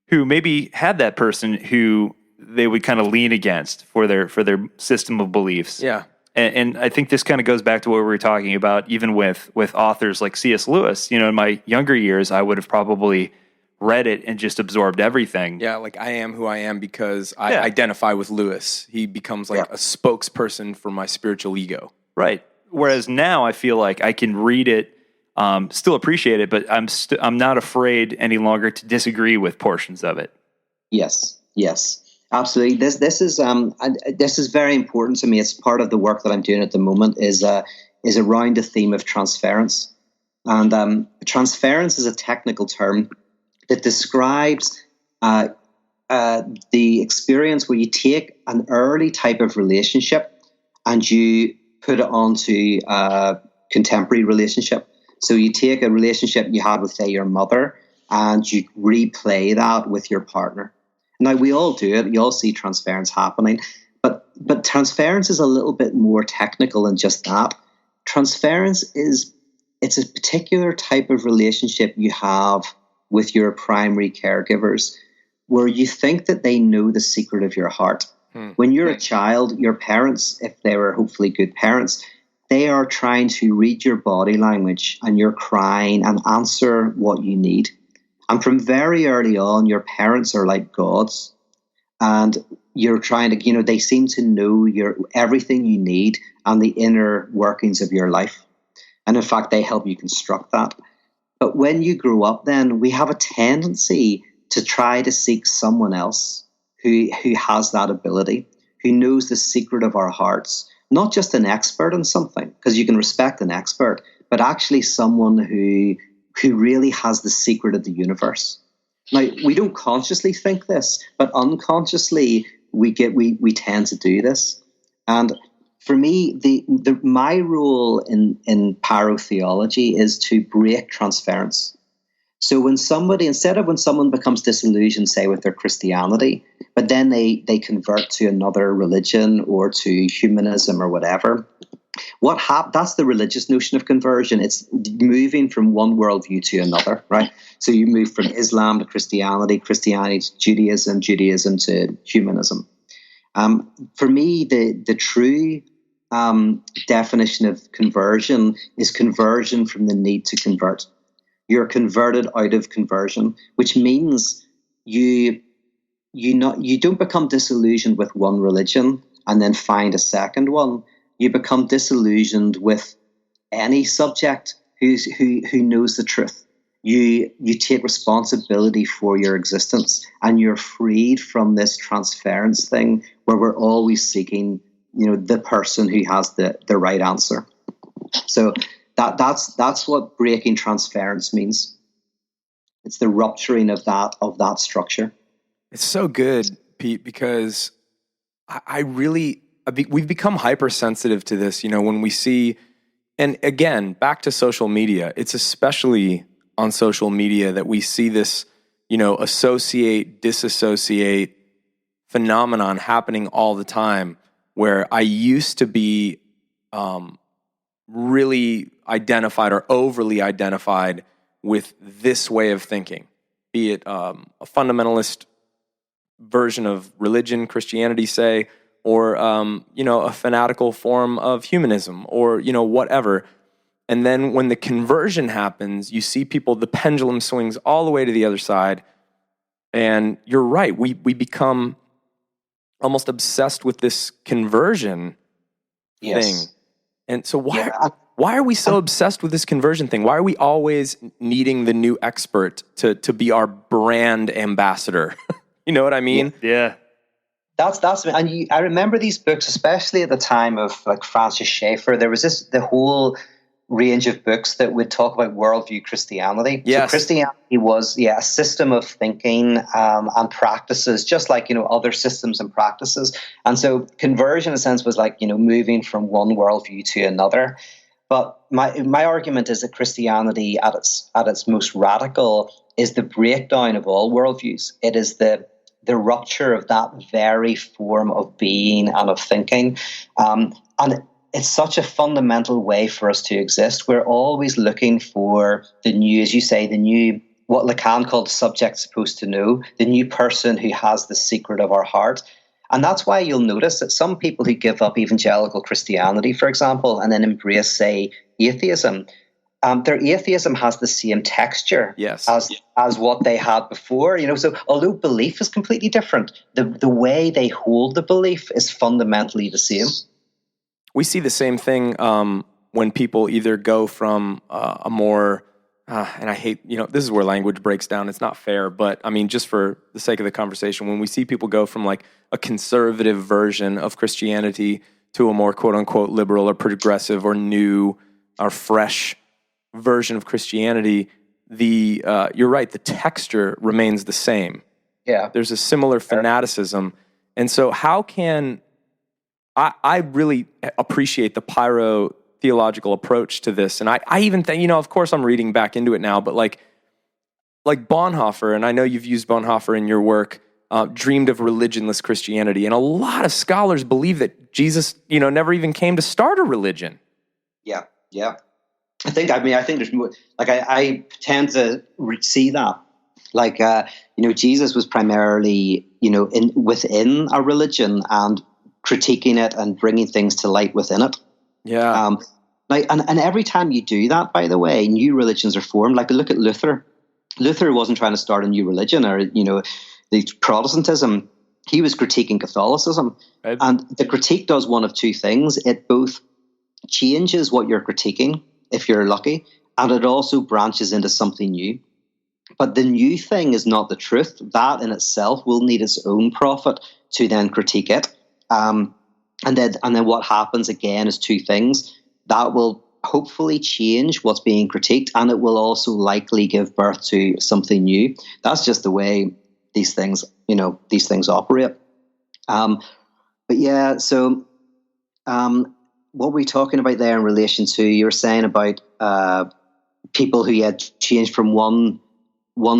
who maybe had that person who they would kind of lean against for their system of beliefs. Yeah. And I think this kind of goes back to what we were talking about, even with authors like C.S. Lewis. In my younger years, I would have probably read it and just absorbed everything. Yeah, like I am who I am because I identify with Lewis. He becomes like a spokesperson for my spiritual ego. Right. Whereas now I feel like I can read it, still appreciate it, but I'm not afraid any longer to disagree with portions of it. Yes, absolutely. This is very important to me. It's part of the work that I'm doing at the moment is around the theme of transference. And transference is a technical term that describes the experience where you take an early type of relationship and you put it onto a contemporary relationship. So you take a relationship you had with, say, your mother, and you replay that with your partner. Now, we all do it. You all see transference happening. But transference is a little bit more technical than just that. Transference it's a particular type of relationship you have with your primary caregivers where you think that they know the secret of your heart. When you're a child, your parents, if they were hopefully good parents, they are trying to read your body language and you're crying and answer what you need. And from very early on, your parents are like gods. And you're trying to, they seem to know everything you need and the inner workings of your life. And in fact, they help you construct that. But when you grow up, then we have a tendency to try to seek someone else who has that ability, who knows the secret of our hearts, not just an expert in something, because you can respect an expert, but actually someone who really has the secret of the universe. Now, we don't consciously think this, but unconsciously we tend to do this. And for me, my role in parotheology is to break transference. So when someone becomes disillusioned, say, with their Christianity, but then they convert to another religion or to humanism or whatever, that's the religious notion of conversion. It's moving from one worldview to another, right? So you move from Islam to Christianity, Christianity to Judaism, Judaism to humanism. For me, the true definition of conversion is conversion from the need to convert. You're converted out of conversion, which means you don't become disillusioned with one religion and then find a second one. You become disillusioned with any subject who knows the truth. You take responsibility for your existence, and you're freed from this transference thing where we're always seeking, the person who has the right answer. So that's what breaking transference means. It's the rupturing of that structure. It's so good, Pete, because we've become hypersensitive to this, when we see, and again, back to social media, it's especially on social media that we see this, associate, disassociate phenomenon happening all the time, where I used to be really identified or overly identified with this way of thinking, be it a fundamentalist version of religion, Christianity, say, or a fanatical form of humanism, or whatever. And then when the conversion happens, you see the pendulum swings all the way to the other side. And you're right, we become almost obsessed with this conversion thing. And so why are we so obsessed with this conversion thing? Why are we always needing the new expert to be our brand ambassador? You know what I mean? Yeah. That's and I remember these books, especially at the time of like Francis Schaeffer. There was the whole range of books that would talk about worldview Christianity. Yes. So Christianity was a system of thinking and practices, just like other systems and practices. And so conversion, in a sense, was like moving from one worldview to another. But my argument is that Christianity, at its most radical, is the breakdown of all worldviews. It is the rupture of that very form of being and of thinking. And it's such a fundamental way for us to exist. We're always looking for the new, as you say, what Lacan called subject supposed to know, the new person who has the secret of our heart. And that's why you'll notice that some people who give up evangelical Christianity, for example, and then embrace, say, atheism, their atheism has the same texture as what they had before. So although belief is completely different, the way they hold the belief is fundamentally the same. We see the same thing when people either go from a more, and I hate, this is where language breaks down. It's not fair, but I mean, just for the sake of the conversation, when we see people go from like a conservative version of Christianity to a more quote unquote liberal or progressive or new or fresh version of Christianity, you're right, the texture remains the same. Yeah. There's a similar fanaticism. And so how can, I really appreciate the pyro theological approach to this. And I even think, of course I'm reading back into it now, but like Bonhoeffer, and I know you've used Bonhoeffer in your work, dreamed of religionless Christianity. And a lot of scholars believe that Jesus, never even came to start a religion. Yeah. Yeah. I think there's more, like, I tend to see that. Like, Jesus was primarily, within a religion and critiquing it and bringing things to light within it. Yeah. And every time you do that, by the way, new religions are formed. Like, look at Luther. Luther wasn't trying to start a new religion or, the Protestantism. He was critiquing Catholicism. Right. And the critique does one of two things. It both changes what you're critiquing, if you're lucky, and it also branches into something new. But the new thing is not the truth. That in itself will need its own prophet to then critique it. And then what happens again is two things. That will hopefully change what's being critiqued, and it will also likely give birth to something new. That's just the way these things operate. But yeah, so what were we talking about there in relation to, you were saying about people who had changed from one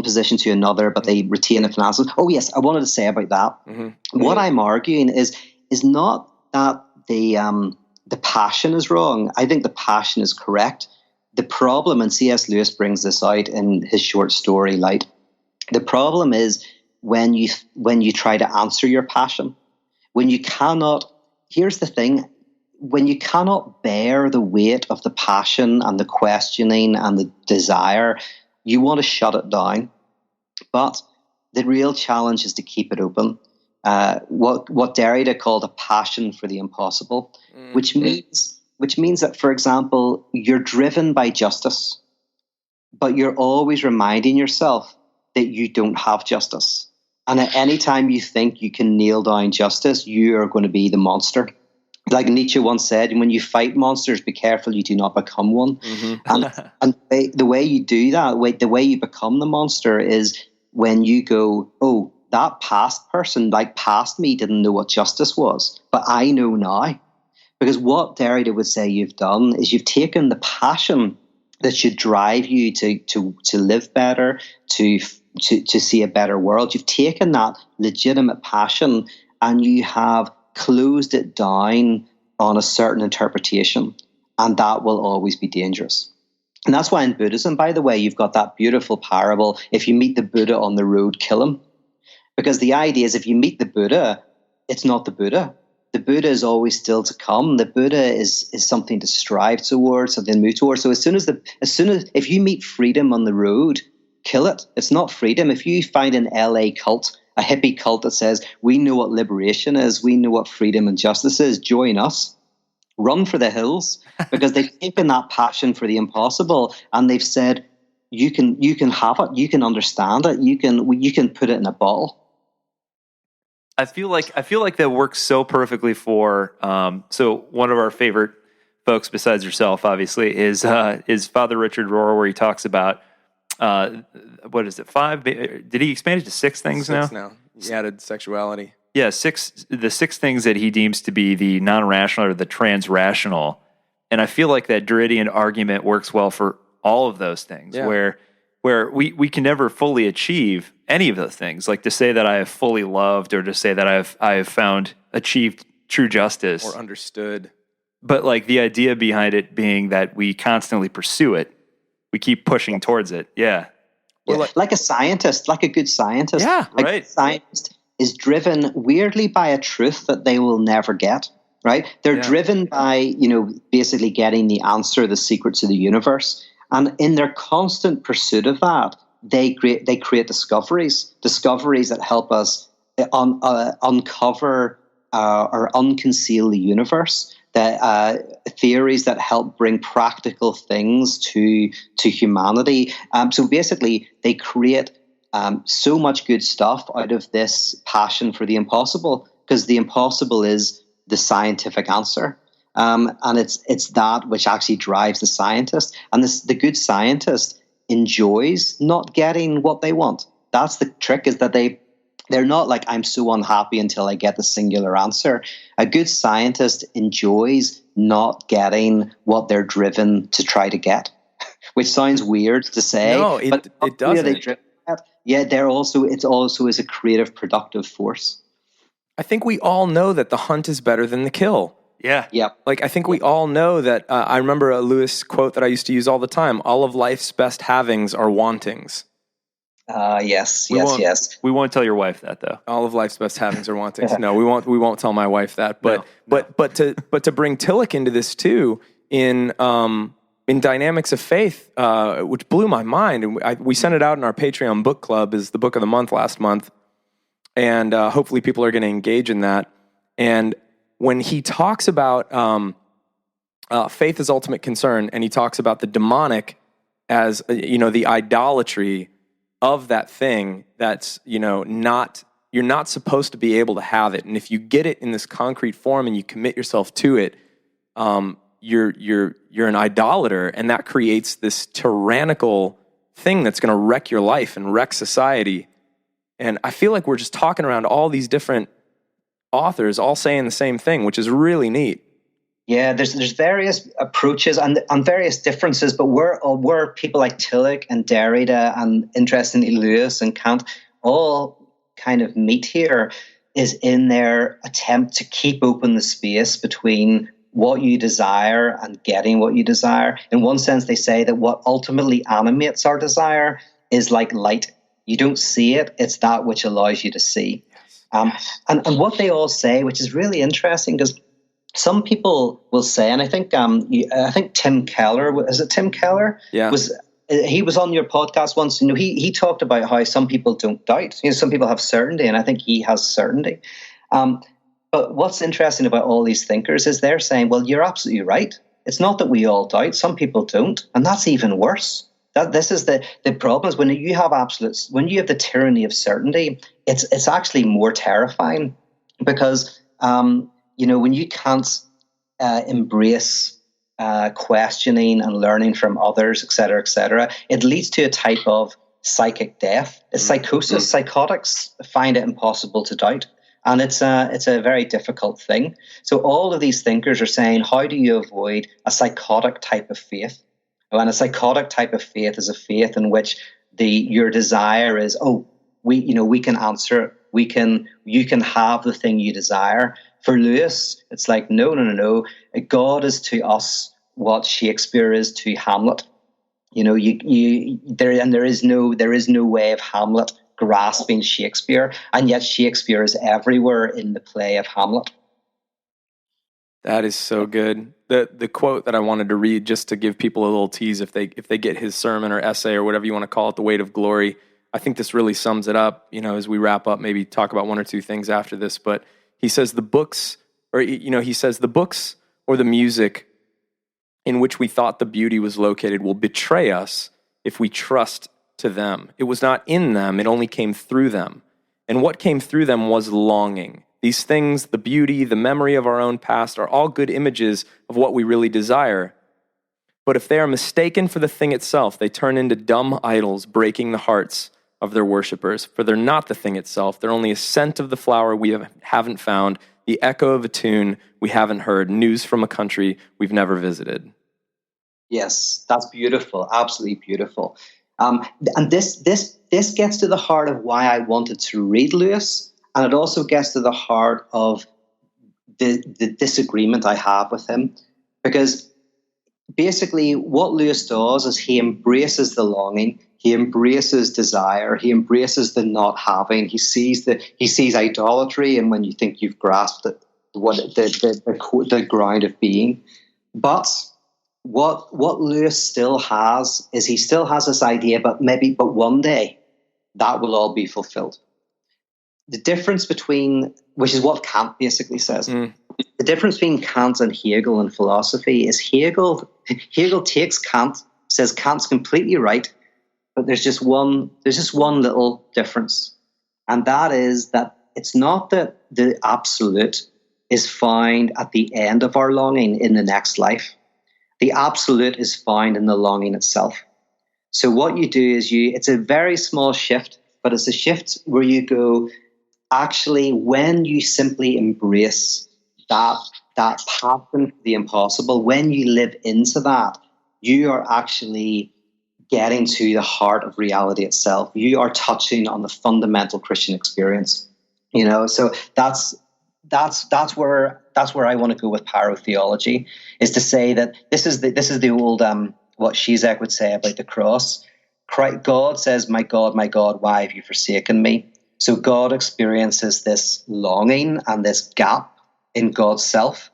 position to another, but they retain a fanaticism. Oh yes, I wanted to say about that. Mm-hmm. What I'm arguing is not that the passion is wrong. I think the passion is correct. The problem, and C.S. Lewis brings this out in his short story Light, the problem is when you try to answer your passion, when you cannot, here's the thing, when you cannot bear the weight of the passion and the questioning and the desire, you want to shut it down. But the real challenge is to keep it open. What Derrida called a passion for the impossible, which means that, for example, you're driven by justice, but you're always reminding yourself that you don't have justice. And at any time you think you can nail down justice, you are going to be the monster. Like Nietzsche once said, when you fight monsters, be careful you do not become one. Mm-hmm. and the way you do that, the way you become the monster is when you go, oh, that past person, like past me, didn't know what justice was, but I know now. Because what Derrida would say you've done is you've taken the passion that should drive you to live better, to see a better world. You've taken that legitimate passion and you have closed it down on a certain interpretation, and that will always be dangerous. And that's why in Buddhism, by the way, you've got that beautiful parable, if you meet the Buddha on the road, kill him. Because the idea is if you meet the Buddha, it's not the Buddha. The Buddha is always still to come. The Buddha is something to strive towards, something to move towards. So as soon as if you meet freedom on the road, kill it. It's not freedom. If you find an LA cult, a hippie cult that says, we know what liberation is, we know what freedom and justice is, join us. Run for the hills, because they've taken that passion for the impossible and they've said, you can have it, you can understand it, you can put it in a bottle. I feel like that works so perfectly for so one of our favorite folks besides yourself, obviously, is Father Richard Rohr, where he talks about what is it, 5? Did he expand it to 6 things 6 now? He added sexuality. Yeah, 6. The 6 things that he deems to be the non-rational or the trans-rational, and I feel like that Derridian argument works well for all of those things. Yeah. Where we can never fully achieve any of those things, like to say that I have fully loved, or to say that I have achieved true justice or understood. But like the idea behind it being that we constantly pursue it, we keep pushing towards it. Yeah. Like a scientist, like a good scientist. Yeah, right. A scientist is driven weirdly by a truth that they will never get. Right. They're driven by, basically getting the answer, the secrets of the universe. And in their constant pursuit of that, they create discoveries that help us uncover or unconceal the universe. Theories that help bring practical things to humanity. So basically, they create so much good stuff out of this passion for the impossible, because the impossible is the scientific answer. And it's that which actually drives the scientist. And the good scientist enjoys not getting what they want. That's the trick, is that they're not like, I'm so unhappy until I get the singular answer. A good scientist enjoys not getting what they're driven to try to get, which sounds weird to say. No, but it doesn't. It's also is a creative, productive force. I think we all know that the hunt is better than the kill. Yeah. Yep. Like, I think we all know that. I remember a Lewis quote that I used to use all the time: all of life's best havings are wantings. Yes. We won't tell your wife that, though. All of life's best havings are wantings. No, we won't tell my wife that. But to bring Tillich into this too, in Dynamics of Faith, which blew my mind, and we sent it out in our Patreon book club as the book of the month last month, and hopefully people are going to engage in that. And when he talks about faith as ultimate concern, and he talks about the demonic as the idolatry of that thing that's not, you're not supposed to be able to have it, and if you get it in this concrete form and you commit yourself to it, you're an idolater, and that creates this tyrannical thing that's going to wreck your life and wreck society. And I feel like we're just talking around all these different authors all saying the same thing, which is really neat. Yeah, there's various approaches and various differences, but where people like Tillich and Derrida and, interestingly, Lewis and Kant all kind of meet here is in their attempt to keep open the space between what you desire and getting what you desire. In one sense, they say that what ultimately animates our desire is like light. You don't see it, it's that which allows you to see. And what they all say, which is really interesting, because some people will say, and I think Tim Keller, is it Tim Keller? Yeah. He was on your podcast once. He talked about how some people don't doubt. Some people have certainty, and I think he has certainty. But what's interesting about all these thinkers is they're saying, well, you're absolutely right. It's not that we all doubt. Some people don't, and that's even worse. This is the problem, is when you have absolutes, when you have the tyranny of certainty, it's actually more terrifying, because when you can't embrace questioning and learning from others, et cetera, it leads to a type of psychic death. It's psychosis. Psychotics find it impossible to doubt. And it's a very difficult thing. So all of these thinkers are saying, how do you avoid a psychotic type of faith? And a psychotic type of faith is a faith in which your desire is, we can answer it. You can have the thing you desire. For Lewis, it's like, no. God is to us what Shakespeare is to Hamlet. There is no way of Hamlet grasping Shakespeare, and yet Shakespeare is everywhere in the play of Hamlet. That is so good. The quote that I wanted to read, just to give people a little tease, if they get his sermon or essay or whatever you want to call it, The Weight of Glory, I think this really sums it up. As we wrap up, maybe talk about one or two things after this. But he says the books or the music in which we thought the beauty was located will betray us if we trust to them. It was not in them, it only came through them. And what came through them was longing. These things, the beauty, the memory of our own past, are all good images of what we really desire. But if they are mistaken for the thing itself, they turn into dumb idols, breaking the hearts of their worshipers. For they're not the thing itself. They're only a scent of the flower we haven't found, the echo of a tune we haven't heard, news from a country we've never visited. Yes, that's beautiful. Absolutely beautiful. And this gets to the heart of why I wanted to read Lewis, and it also gets to the heart of the disagreement I have with him, because basically what Lewis does is he embraces the longing, he embraces desire, he embraces the not having, he sees idolatry, and when you think you've grasped it, the ground of being. But what Lewis still has is he still has this idea, but one day that will all be fulfilled. The difference between, which is what Kant basically says, the difference between Kant and Hegel in philosophy is Hegel takes Kant, says Kant's completely right, but there's just one little difference, and that is that it's not that the absolute is found at the end of our longing in the next life. The absolute is found in the longing itself. So what you do is it's a very small shift, but it's a shift where you go, actually, when you simply embrace that passion for the impossible, when you live into that, you are actually getting to the heart of reality itself. You are touching on the fundamental Christian experience. So that's where I want to go with parotheology, is to say that this is the old what Zizek would say about the cross. God says, my God, why have you forsaken me? So God experiences this longing and this gap in God's self.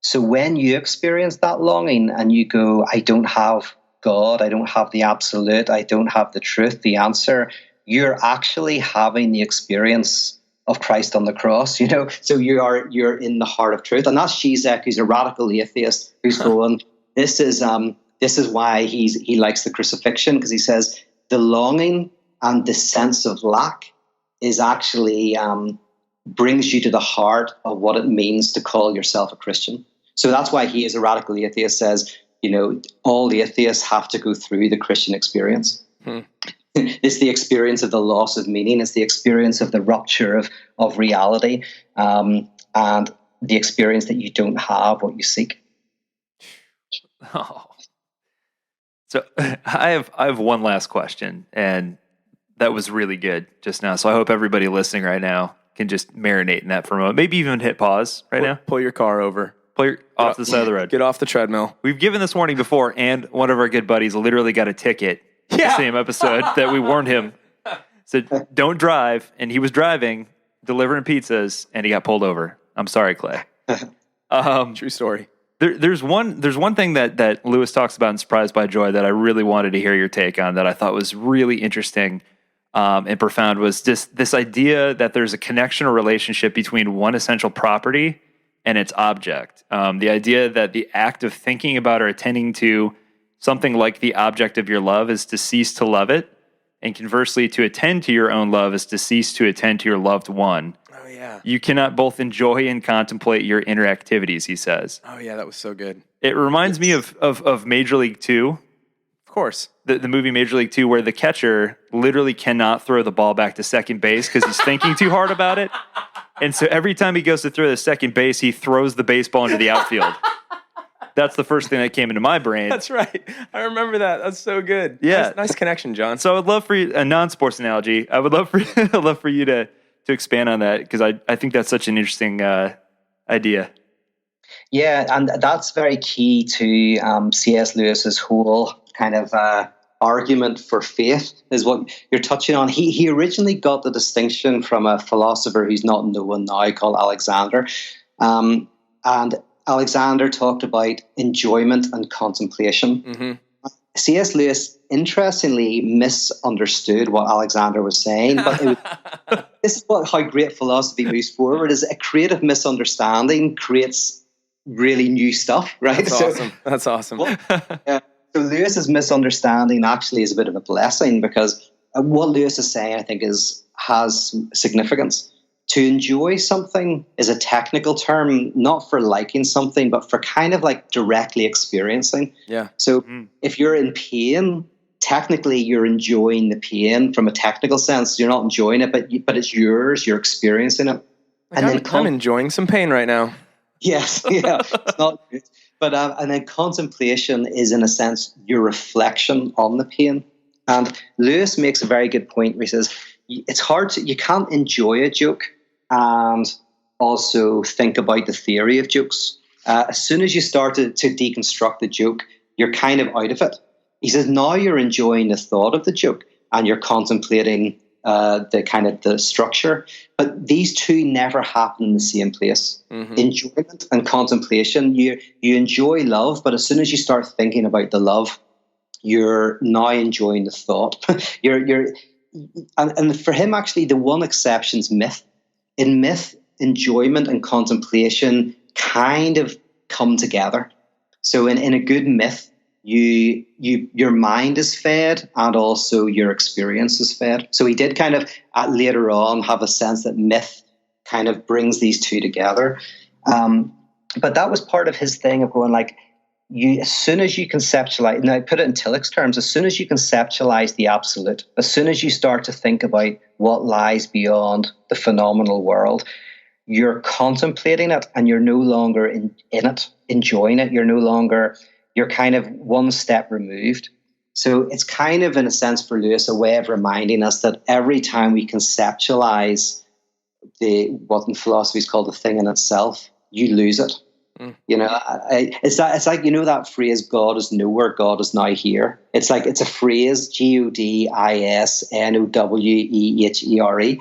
So when you experience that longing and you go, I don't have God, I don't have the absolute, I don't have the truth, the answer, you're actually having the experience of Christ on the cross, So you're in the heart of truth. And that's Zizek, who's a radical atheist, who's going, this is why he likes the crucifixion, because he says the longing and the sense of lack is actually brings you to the heart of what it means to call yourself a Christian. So that's why he, as a radical atheist, says, all the atheists have to go through the Christian experience. It's the experience of the loss of meaning. It's the experience of the rupture of reality, and the experience that you don't have what you seek. Oh. So I have one last question, and that was really good just now. So I hope everybody listening right now can just marinate in that for a moment. Maybe even hit pause now. Pull your car over. Off the side of the road. Get off the treadmill. We've given this warning before, and one of our good buddies literally got a ticket the same episode that we warned him. Said, don't drive. And he was driving, delivering pizzas, and he got pulled over. I'm sorry, Clay. True story. There's one thing that Lewis talks about in Surprised by Joy that I really wanted to hear your take on, that I thought was really interesting and profound, was this idea that there's a connection or relationship between one essential property and its object. The idea that the act of thinking about or attending to something like the object of your love is to cease to love it, and conversely, to attend to your own love is to cease to attend to your loved one. Oh, yeah. You cannot both enjoy and contemplate your inner activities, he says. Oh, yeah, that was so good. It reminds me of Major League 2. Of course. The movie Major League 2, where the catcher literally cannot throw the ball back to second base because he's thinking too hard about it. And so every time he goes to throw the second base, he throws the baseball into the outfield. That's the first thing that came into my brain. That's right. I remember that. That's so good. Yeah. Nice connection, John. So I would love for you, a non-sports analogy, I would love for you to expand on that, because I think that's such an interesting idea. Yeah, and that's very key to C.S. Lewis's whole kind of argument for faith, is what you're touching on. He originally got the distinction from a philosopher who's not known now, called Alexander. And Alexander talked about enjoyment and contemplation. Mm-hmm. C.S. Lewis, interestingly, misunderstood what Alexander was saying, but this is how great philosophy moves forward: is a creative misunderstanding creates really new stuff, right? That's awesome. So Lewis's misunderstanding actually is a bit of a blessing, because what Lewis is saying, I think, has significance. To enjoy something is a technical term, not for liking something, but for kind of like directly experiencing. Yeah. So if you're in pain, technically you're enjoying the pain from a technical sense. You're not enjoying it, but it's yours. You're experiencing it. I'm enjoying some pain right now. Yes. Yeah. It's not good. But and then contemplation is, in a sense, your reflection on the pain. And Lewis makes a very good point where he says it's hard you can't enjoy a joke and also think about the theory of jokes. As soon as you start to deconstruct the joke, you're kind of out of it. He says now you're enjoying the thought of the joke and you're contemplating the kind of the structure. But these two never happen in the same place. Mm-hmm. Enjoyment and contemplation, you enjoy love, but as soon as you start thinking about the love, you're now enjoying the thought. And for him, actually, the one exception's myth. In myth, enjoyment and contemplation kind of come together. So in a good myth, your mind is fed and also your experience is fed. So he did kind of later on have a sense that myth kind of brings these two together. But that was part of his thing of going like, as soon as you conceptualize, now put it in Tillich's terms, as soon as you conceptualize the absolute, as soon as you start to think about what lies beyond the phenomenal world, you're contemplating it and you're no longer in it, enjoying it. You're kind of one step removed. So it's kind of, in a sense, for Lewis, a way of reminding us that every time we conceptualize what in philosophy is called the thing in itself, you lose it. You know, it's like, you know, that phrase, God is nowhere, God is now here. It's like, it's a phrase, GODISNOWEHERE,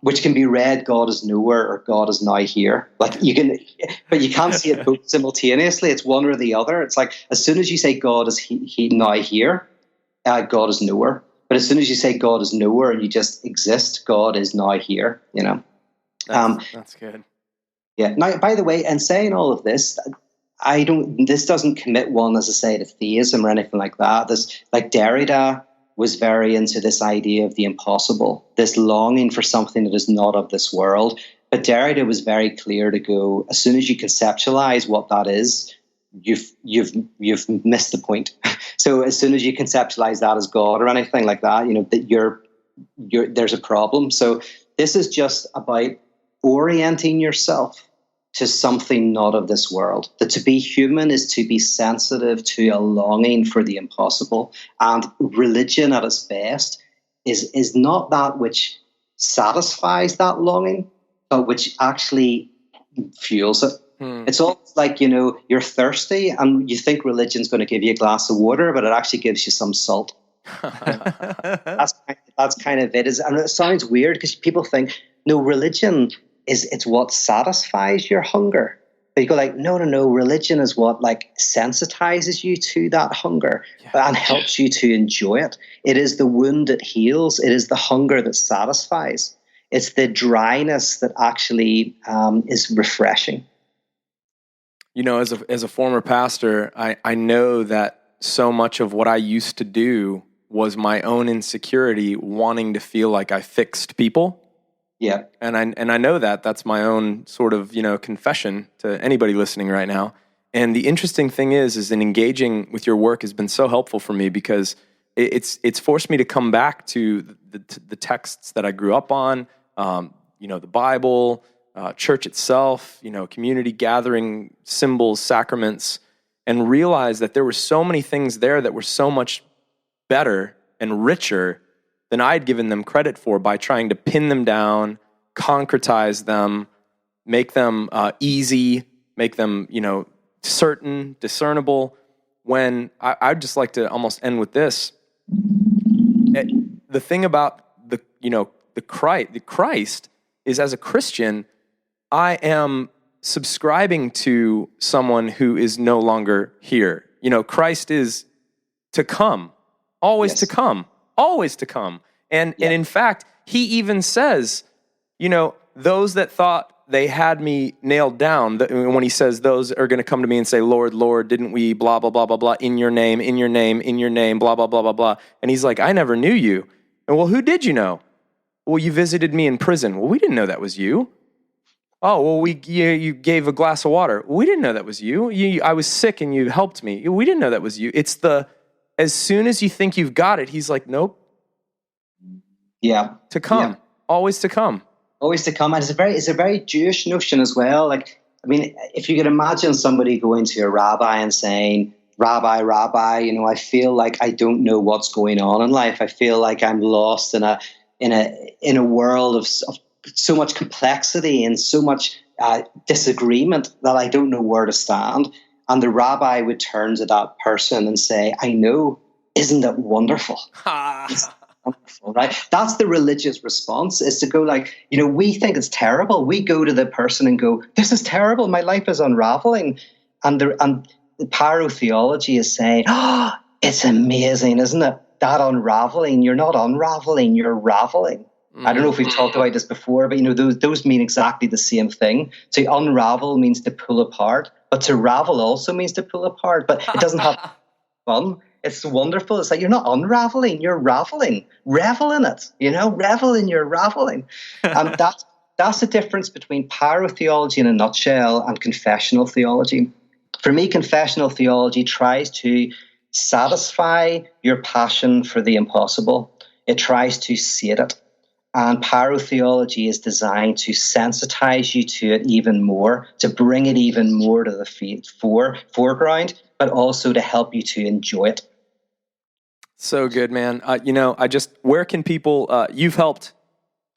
which can be read, God is nowhere or God is now here. Like but you can't see it both simultaneously. It's one or the other. It's like, as soon as you say God is he now here, God is nowhere. But as soon as you say God is nowhere and you just exist, God is now here, you know. That's good. Yeah. Now, by the way, in saying all of this, this doesn't commit one, as I say, to theism or anything like that. Like Derrida was very into this idea of the impossible, this longing for something that is not of this world. But Derrida was very clear to go, as soon as you conceptualize what that is, you've missed the point. So as soon as you conceptualize that as God or anything like that, you know, that there's a problem. So this is just about orienting yourself to something not of this world. That to be human is to be sensitive to a longing for the impossible. And religion at its best is not that which satisfies that longing, but which actually fuels it. It's almost like, you know, you're thirsty and you think religion's going to give you a glass of water, but it actually gives you some salt. That's kind of it. And it sounds weird because people think, no, religion it's what satisfies your hunger. But you go like, no, religion is what like sensitizes you to that hunger and helps you to enjoy it. It is the wound that heals. It is the hunger that satisfies. It's the dryness that actually is refreshing. You know, as a former pastor, I know that so much of what I used to do was my own insecurity, wanting to feel like I fixed people. Yeah. And I know that's my own sort of, you know, confession to anybody listening right now. And the interesting thing is in engaging with your work has been so helpful for me because it's forced me to come back to the texts that I grew up on, you know, the Bible, church itself, you know, community gathering, symbols, sacraments, and realize that there were so many things there that were so much better and richer than I'd given them credit for by trying to pin them down, concretize them, make them easy, make them, you know, certain, discernible. When I'd just like to almost end with this. The thing about the Christ is, as a Christian, I am subscribing to someone who is no longer here. You know, Christ is to come, always to come. Always to come. And in fact, he even says, you know, those that thought they had me nailed down, when he says those are going to come to me and say, Lord, Lord, didn't we blah, blah, blah, blah, blah, in your name, in your name, in your name, blah, blah, blah, blah, blah. And he's like, I never knew you. And well, who did you know? Well, you visited me in prison. Well, we didn't know that was you. Oh, well, you gave a glass of water. We didn't know that was you. I was sick and you helped me. We didn't know that was you. It's as soon as you think you've got it, he's like, nope. Yeah. To come. Always to come. Always to come. And it's a very Jewish notion as well. Like, I mean, if you could imagine somebody going to a rabbi and saying, Rabbi, you know, I feel like I don't know what's going on in life. I feel like I'm lost in a world of so much complexity and so much disagreement that I don't know where to stand. And the rabbi would turn to that person and say, I know, isn't it wonderful? It's wonderful, right? That's the religious response, is to go like, you know, we think it's terrible. We go to the person and go, this is terrible. My life is unraveling. And the parotheology is saying, oh, it's amazing, isn't it? That unraveling, you're not unraveling, you're raveling. I don't know if we've talked about this before, but you know, those mean exactly the same thing. To unravel means to pull apart, but to ravel also means to pull apart, but it doesn't have fun. It's wonderful. It's like you're not unraveling, you're raveling. Revel in it, you know, revel in your raveling. And that's the difference between parotheology in a nutshell and confessional theology. For me, confessional theology tries to satisfy your passion for the impossible. It tries to sate it. And pyrotheology is designed to sensitize you to it even more, to bring it even more to the foreground, but also to help you to enjoy it. So good, man. Where can people, you've helped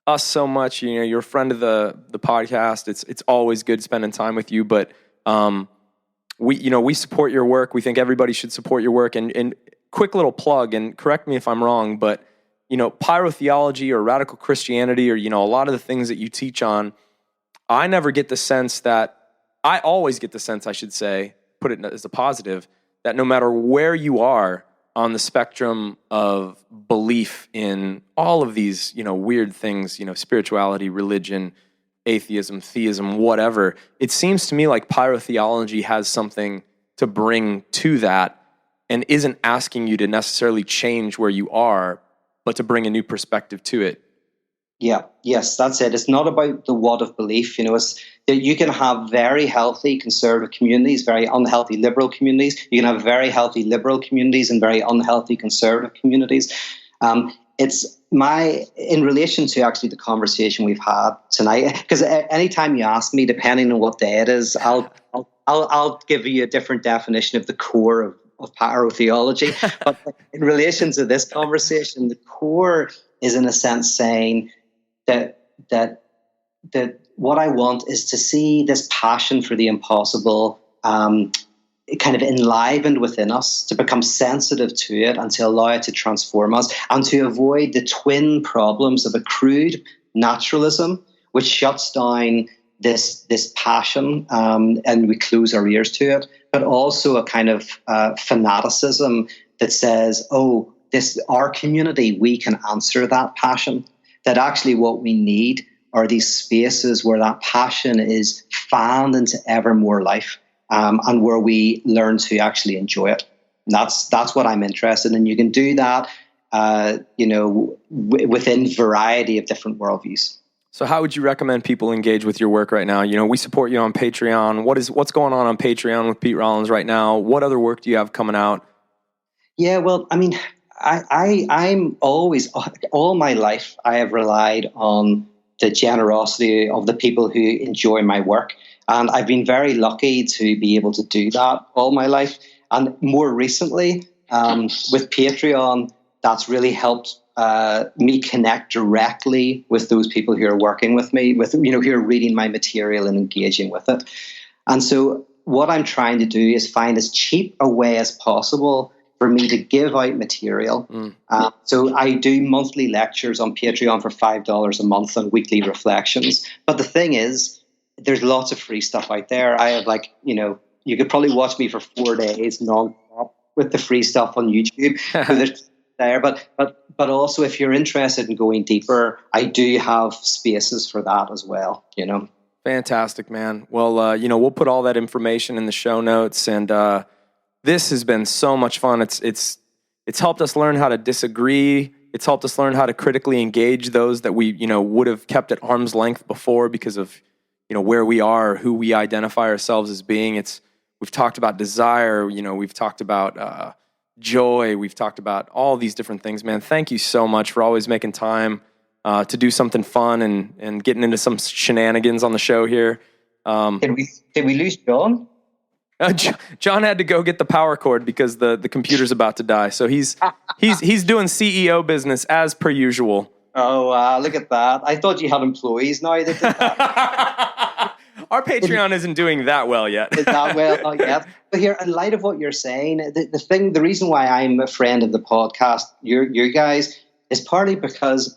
us so much. You're a friend of the podcast. It's always good spending time with you, but we support your work. We think everybody should support your work. And quick little plug, and correct me if I'm wrong, but pyrotheology or radical Christianity, or a lot of the things that you teach on, I always get the sense, I should say, put it as a positive, that no matter where you are on the spectrum of belief in all of these, weird things, spirituality, religion, atheism, theism, whatever, it seems to me like pyrotheology has something to bring to that and isn't asking you to necessarily change where you are, but to bring a new perspective to it. Yeah, yes, that's it. It's not about the what of belief. It's that you can have very healthy conservative communities, very unhealthy liberal communities. You can have very healthy liberal communities and very unhealthy conservative communities. In relation to actually the conversation we've had tonight, because anytime you ask me, depending on what day it is, I'll give you a different definition of the core of pyrotheology. But in relation to this conversation, the core is in a sense saying that what I want is to see this passion for the impossible kind of enlivened within us, to become sensitive to it and to allow it to transform us, and to avoid the twin problems of a crude naturalism, which shuts down this passion and we close our ears to it, but also a kind of fanaticism that says, our community, we can answer that passion. That actually what we need are these spaces where that passion is fanned into ever more life, and where we learn to actually enjoy it. And that's what I'm interested in. You can do that, within variety of different worldviews. So how would you recommend people engage with your work right now? We support you on Patreon. What's going on Patreon with Pete Rollins right now? What other work do you have coming out? Yeah, well, I mean, I'm always, all my life, I have relied on the generosity of the people who enjoy my work. And I've been very lucky to be able to do that all my life. And more recently, with Patreon, that's really helped me connect directly with those people who are working with me, who are reading my material and engaging with it. And so what I'm trying to do is find as cheap a way as possible for me to give out material. So I do monthly lectures on Patreon for $5 a month and weekly reflections. But the thing is, there's lots of free stuff out there. I have you could probably watch me for 4 days non-stop with the free stuff on YouTube. So there's there, but also if you're interested in going deeper, I do have spaces for that as well. Fantastic, man. Well, we'll put all that information in the show notes, and this has been so much fun. It's helped us learn how to disagree. It's helped us learn how to critically engage those that we would have kept at arm's length before because of where we are, who we identify ourselves as being. We've talked about desire. We've talked about joy. We've talked about all these different things, man. Thank you so much for always making time to do something fun and getting into some shenanigans on the show here. Did we lose John? John had to go get the power cord because the computer's about to die. So he's doing CEO business as per usual. Oh, wow, look at that. I thought you had employees now that did that. Our Patreon isn't doing that well yet. Is that well? Not yet. But here, in light of what you're saying, the reason why I'm a friend of the podcast, you guys, is partly because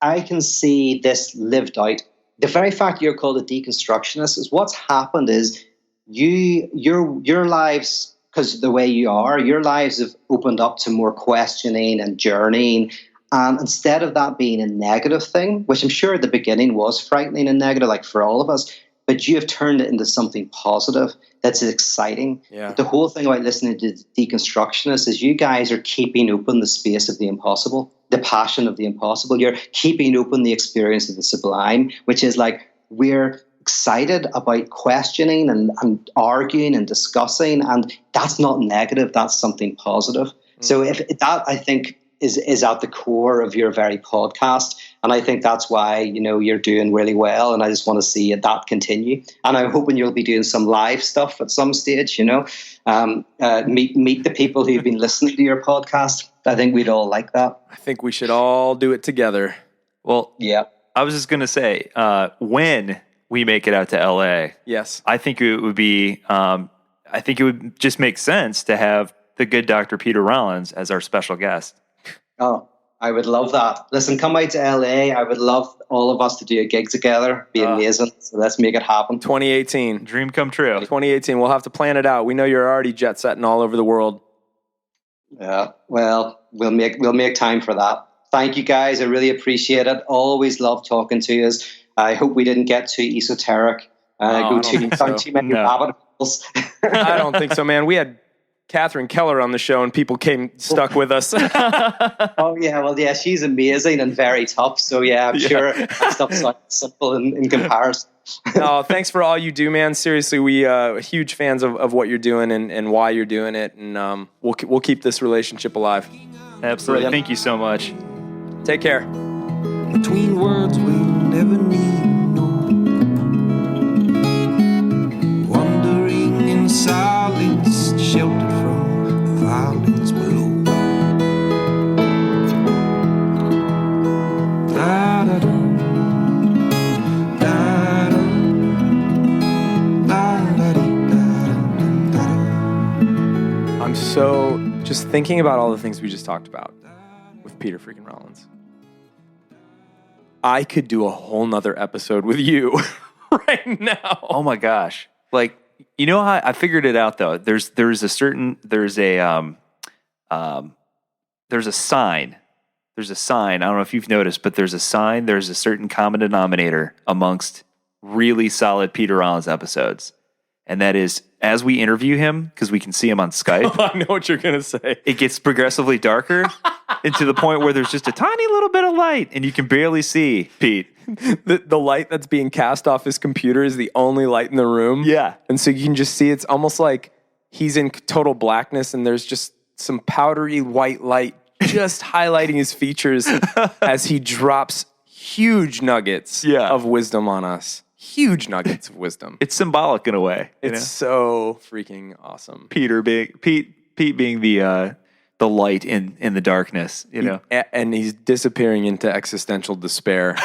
I can see this lived out. The very fact you're called a deconstructionist is what's happened is your lives, because the way you are, your lives have opened up to more questioning and journeying. And instead of that being a negative thing, which I'm sure at the beginning was frightening and negative, like for all of us, but you have turned it into something positive that's exciting. Yeah. The whole thing about listening to deconstructionists is you guys are keeping open the space of the impossible, the passion of the impossible. You're keeping open the experience of the sublime, which is like we're excited about questioning and arguing and discussing, and that's not negative, that's something positive. So if that, I think, is at the core of your very podcast, and I think that's why, you know, you're doing really well, and I just want to see that continue. And I'm hoping you'll be doing some live stuff at some stage, you know, meet the people who've been listening to your podcast. I think we'd all like that. I think we should all do it together. Well, yeah. I was just going to say, when we make it out to LA, yes, I think it would be, I think it would just make sense to have the good Dr. Peter Rollins as our special guest. Oh, I would love that. Listen, come out to LA. I would love all of us to do a gig together. It'd be amazing. So let's make it happen. 2018. Dream come true. 2018. We'll have to plan it out. We know you're already jet setting all over the world. Yeah, well, we'll make time for that. Thank you, guys. I really appreciate it. Always love talking to you. I hope we didn't get too esoteric. Go too many rabbit holes. I don't think so, man. We had Catherine Keller on the show, and people stuck with us. Oh yeah, well yeah, she's amazing and very tough. So yeah, I'm sure that stuff's like simple in comparison. No, thanks for all you do, man. Seriously, we huge fans of what you're doing and why you're doing it, and we'll keep this relationship alive. Absolutely. Brilliant. Thank you so much. Take care. Between words we'll never need no. Wandering in silence, sheltered from the violence below. Da-da-da, da-da, da-da-dee-da-da-da-da. I'm so just thinking about all the things we just talked about with Peter freaking Rollins. I could do a whole nother episode with you right now. Oh my gosh. Like, you know how I figured it out though. There's a sign. There's a sign. I don't know if you've noticed, but there's a sign. There's a certain common denominator amongst really solid Peter Rollins episodes. And that is, as we interview him, because we can see him on Skype. I know what you're going to say. It gets progressively darker and to the point where there's just a tiny little bit of light and you can barely see Pete. The light that's being cast off his computer is the only light in the room. Yeah. And so you can just see it's almost like he's in total blackness and there's just some powdery white light just highlighting his features as he drops huge nuggets of wisdom on us. Huge nuggets of wisdom. It's symbolic in a way. It's so freaking awesome. Pete being the light in the darkness, you know, and he's disappearing into existential despair.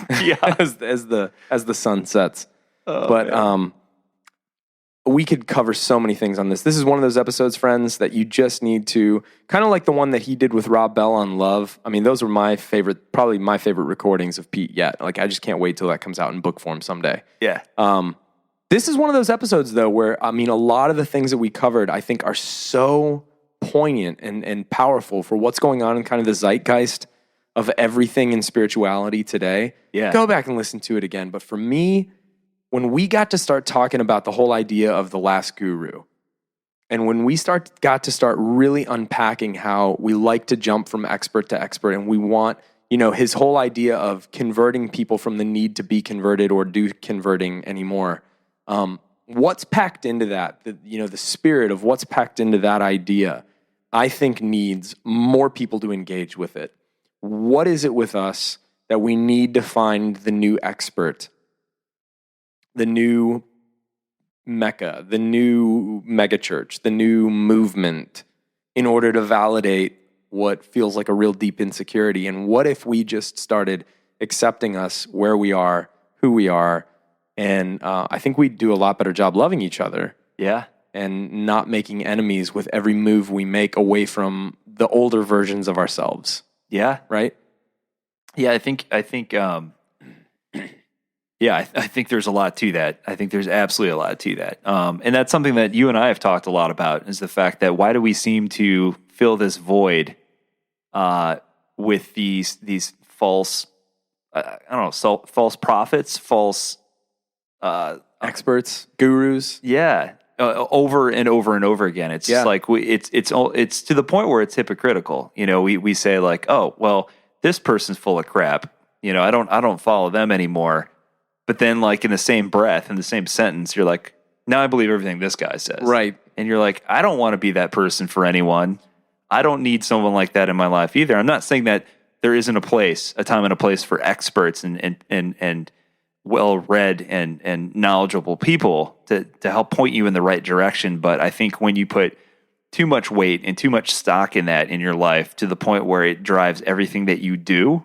as the sun sets. We could cover so many things on this. This is one of those episodes, friends, that you just need to, kind of like the one that he did with Rob Bell on Love. I mean, those were probably my favorite recordings of Pete yet. Like, I just can't wait till that comes out in book form someday. Yeah. This is one of those episodes, though, where, I mean, a lot of the things that we covered, I think, are so poignant and powerful for what's going on in kind of the zeitgeist of everything in spirituality today. Yeah. Go back and listen to it again. But for me, when we got to start talking about the whole idea of the last guru, and when we got to start really unpacking how we like to jump from expert to expert, and we want, you know, his whole idea of converting people from the need to be converted or do converting anymore, what's packed into that, the spirit of what's packed into that idea, I think needs more people to engage with it. What is it with us that we need to find the new expert, the new Mecca, the new megachurch, the new movement, in order to validate what feels like a real deep insecurity? And what if we just started accepting us where we are, who we are, and I think we'd do a lot better job loving each other. Yeah. And not making enemies with every move we make away from the older versions of ourselves. Yeah. Right? Yeah, I think I think there's a lot to that. I think there's absolutely a lot to that. And that's something that you and I have talked a lot about, is the fact that why do we seem to fill this void with these false, false prophets, false experts, gurus. Yeah. Over and over and over again. It's like it's to the point where it's hypocritical. You know, we say like, oh, well, this person's full of crap. You know, I don't follow them anymore. But then, like, in the same breath, in the same sentence, you're like, now I believe everything this guy says. Right. And you're like, I don't want to be that person for anyone. I don't need someone like that in my life either. I'm not saying that there isn't a time and a place for experts and well-read and knowledgeable people to help point you in the right direction. But I think when you put too much weight and too much stock in that in your life to the point where it drives everything that you do,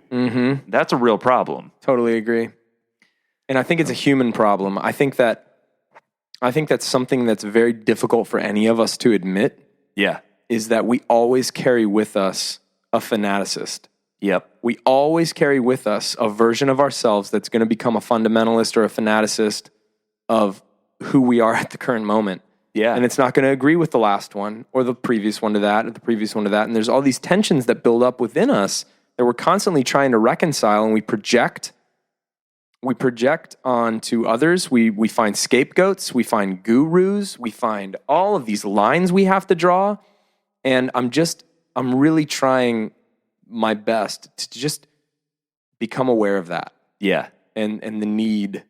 that's a real problem. Totally agree. And I think it's a human problem. I think that's something that's very difficult for any of us to admit. Yeah. Is that we always carry with us a fanaticist. Yep. We always carry with us a version of ourselves that's going to become a fundamentalist or a fanaticist of who we are at the current moment. Yeah. And it's not going to agree with the last one or the previous one to that or the previous one to that. And there's all these tensions that build up within us that we're constantly trying to reconcile, and we project onto others. We find scapegoats, we find gurus, we find all of these lines we have to draw. And I'm really trying my best to just become aware of that. Yeah. And the need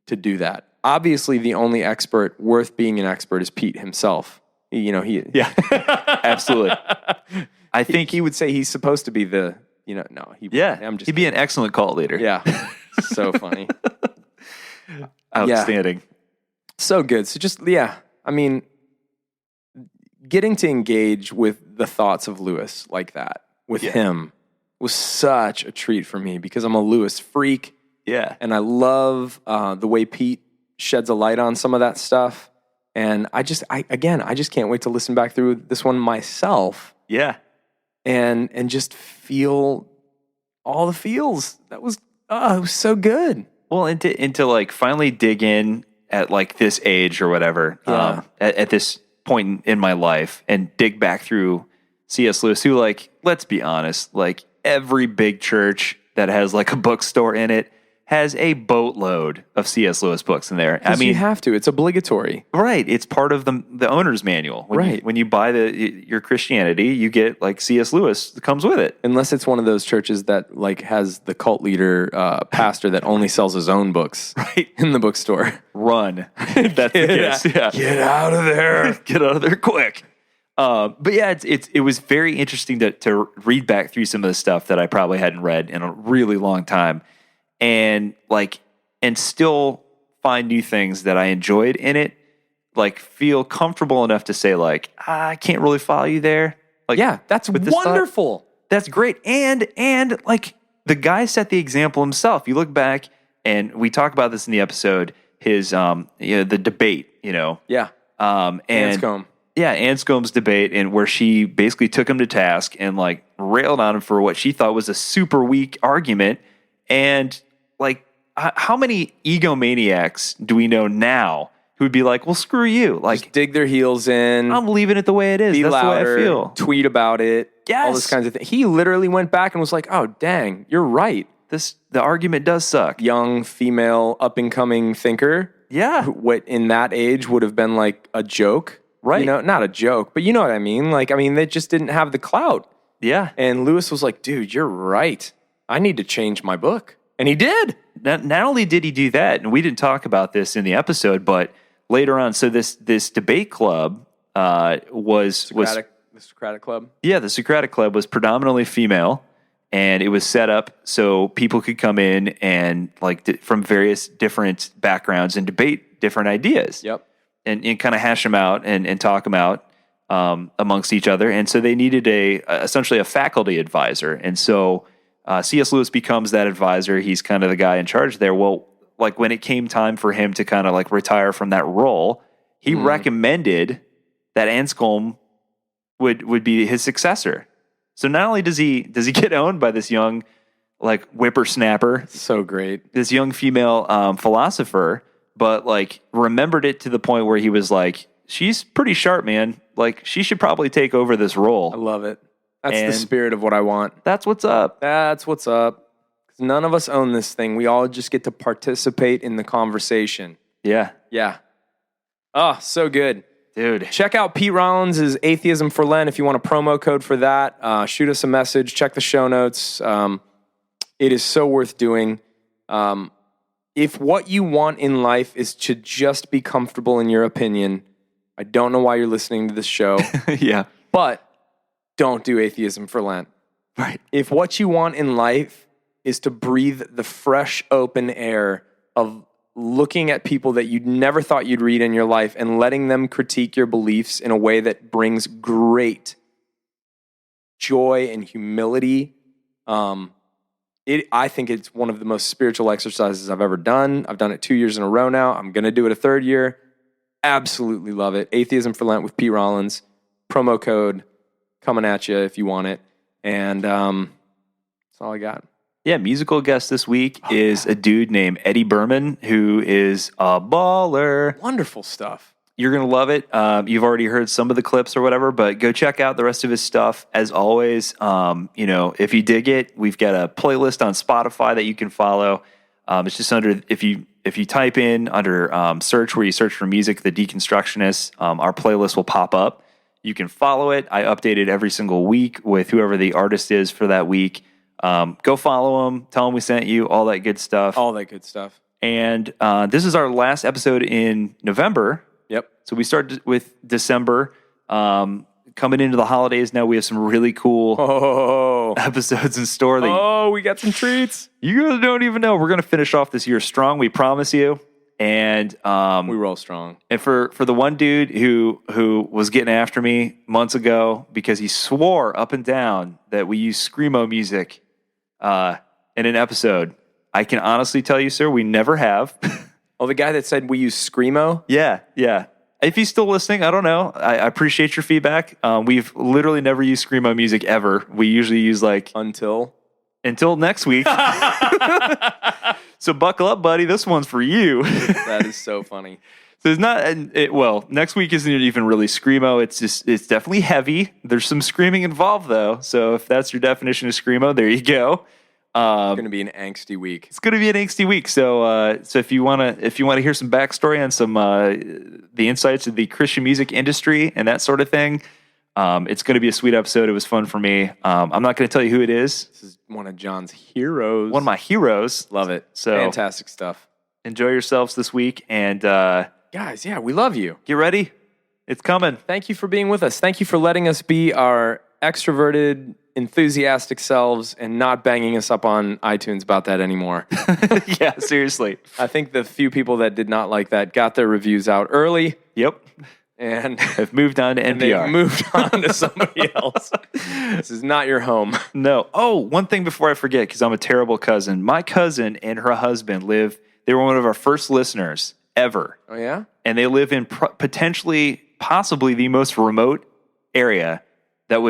to do that. Obviously, the only expert worth being an expert is Pete himself. Yeah. Absolutely. I think he would say he's supposed to be he'd be an excellent cult leader. Yeah. So funny. Outstanding. Yeah. So good. So just, getting to engage with the thoughts of Lewis like that with him was such a treat for me because I'm a Lewis freak. Yeah. And I love the way Pete sheds a light on some of that stuff. And I just can't wait to listen back through this one myself. Yeah. And just feel all the feels. It was so good. Well, and to like finally dig in at like this age or whatever, at this point in my life and dig back through C.S. Lewis, who, like, let's be honest, like every big church that has like a bookstore in it has a boatload of C.S. Lewis books in there. I mean, you have to. It's obligatory. Right. It's part of the owner's manual. When you buy your Christianity, you get like C.S. Lewis that comes with it. Unless it's one of those churches that like has the cult leader pastor that only sells his own books in the bookstore. Run. That's the case. Yeah. Get out of there. Get out of there quick. But yeah, it was very interesting to read back through some of the stuff that I probably hadn't read in a really long time. And still find new things that I enjoyed in it, like feel comfortable enough to say like, I can't really follow you there. Like, yeah, that's wonderful. That's great. And like the guy set the example himself. You look back and we talk about this in the episode, his, the debate, Yeah. Anscombe. Yeah. Anscombe's debate, and where she basically took him to task and like railed on him for what she thought was a super weak argument. And like, how many egomaniacs do we know now who would be like, well, screw you. Like, just dig their heels in. I'm leaving it the way it is. That's louder, the way I feel. Tweet about it. Yes. All this kinds of things. He literally went back and was like, oh, dang, you're right. The argument does suck. Young, female, up-and-coming thinker. Yeah. What in that age would have been like a joke. Right. Not a joke, but you know what I mean? Like, they just didn't have the clout. Yeah. And Lewis was like, dude, you're right. I need to change my book. And he did. Not only did he do that, and we didn't talk about this in the episode, but later on, so this debate club was the Socratic Club. Yeah, the Socratic Club was predominantly female, and it was set up so people could come in and like from various different backgrounds and debate different ideas. Yep. And kind of hash them out and talk them out amongst each other. And so they needed essentially a faculty advisor, and so. C.S. Lewis becomes that advisor. He's kind of the guy in charge there. Well, like when it came time for him to kind of like retire from that role, he recommended that Anscombe would be his successor. So not only does he get owned by this young like whippersnapper, so great, this young female philosopher, but like remembered it to the point where he was like, she's pretty sharp, man. Like she should probably take over this role. I love it. That's the spirit of what I want. That's what's up. That's what's up. 'Cause none of us own this thing. We all just get to participate in the conversation. Yeah. Yeah. Oh, so good. Dude. Check out Pete Rollins' Atheism for Lent if you want a promo code for that. Shoot us a message. Check the show notes. It is so worth doing. if what you want in life is to just be comfortable in your opinion, I don't know why you're listening to this show. Yeah. But don't do Atheism for Lent. Right. If what you want in life is to breathe the fresh, open air of looking at people that you'd never thought you'd read in your life and letting them critique your beliefs in a way that brings great joy and humility, I think it's one of the most spiritual exercises I've ever done. I've done it 2 years in a row now. I'm going to do it a third year. Absolutely love it. Atheism for Lent with Pete Rollins. Promo code coming at you if you want it. And that's all I got. Yeah, musical guest this week is a dude named Eddie Berman, who is a baller. Wonderful stuff. You're going to love it. You've already heard some of the clips or whatever, but go check out the rest of his stuff. As always, if you dig it, we've got a playlist on Spotify that you can follow. It's just under, if you type in under search, where you search for music, The Deconstructionists, our playlist will pop up. You can follow it. I update it every single week with whoever the artist is for that week. Go follow them. Tell them we sent you. All that good stuff. All that good stuff. And this is our last episode in November. Yep. So we start with December. Coming into the holidays now, we have some really cool episodes in store. We got some treats. You guys don't even know. We're going to finish off this year strong. We promise you. And we roll strong. And for the one dude who was getting after me months ago because he swore up and down that we use screamo music in an episode, I can honestly tell you, sir, we never have. Oh, the guy that said we use screamo? Yeah. If he's still listening, I don't know. I appreciate your feedback. We've literally never used screamo music ever. We usually use until next week. So buckle up, buddy. This one's for you. That is so funny. So it's not. Next week isn't even really screamo. It's definitely heavy. There's some screaming involved though. So if that's your definition of screamo, there you go. It's going to be an angsty week. It's going to be an angsty week. So if you want to hear some backstory on some the insights of the Christian music industry and that sort of thing, it's going to be a sweet episode. It was fun for me. I'm not going to tell you who it is. This is one of John's heroes. One of my heroes. Love it. So fantastic stuff. Enjoy yourselves this week. And guys, yeah, we love you. Get ready. It's coming. Thank you for being with us. Thank you for letting us be our extroverted, enthusiastic selves and not banging us up on iTunes about that anymore. Yeah, seriously. I think the few people that did not like that got their reviews out early. Yep. And have moved on to NPR. They've moved on to somebody else. This is not your home. No. Oh, one thing before I forget, because I'm a terrible cousin. My cousin and her husband they were one of our first listeners ever. Oh, yeah? And they live in possibly the most remote area that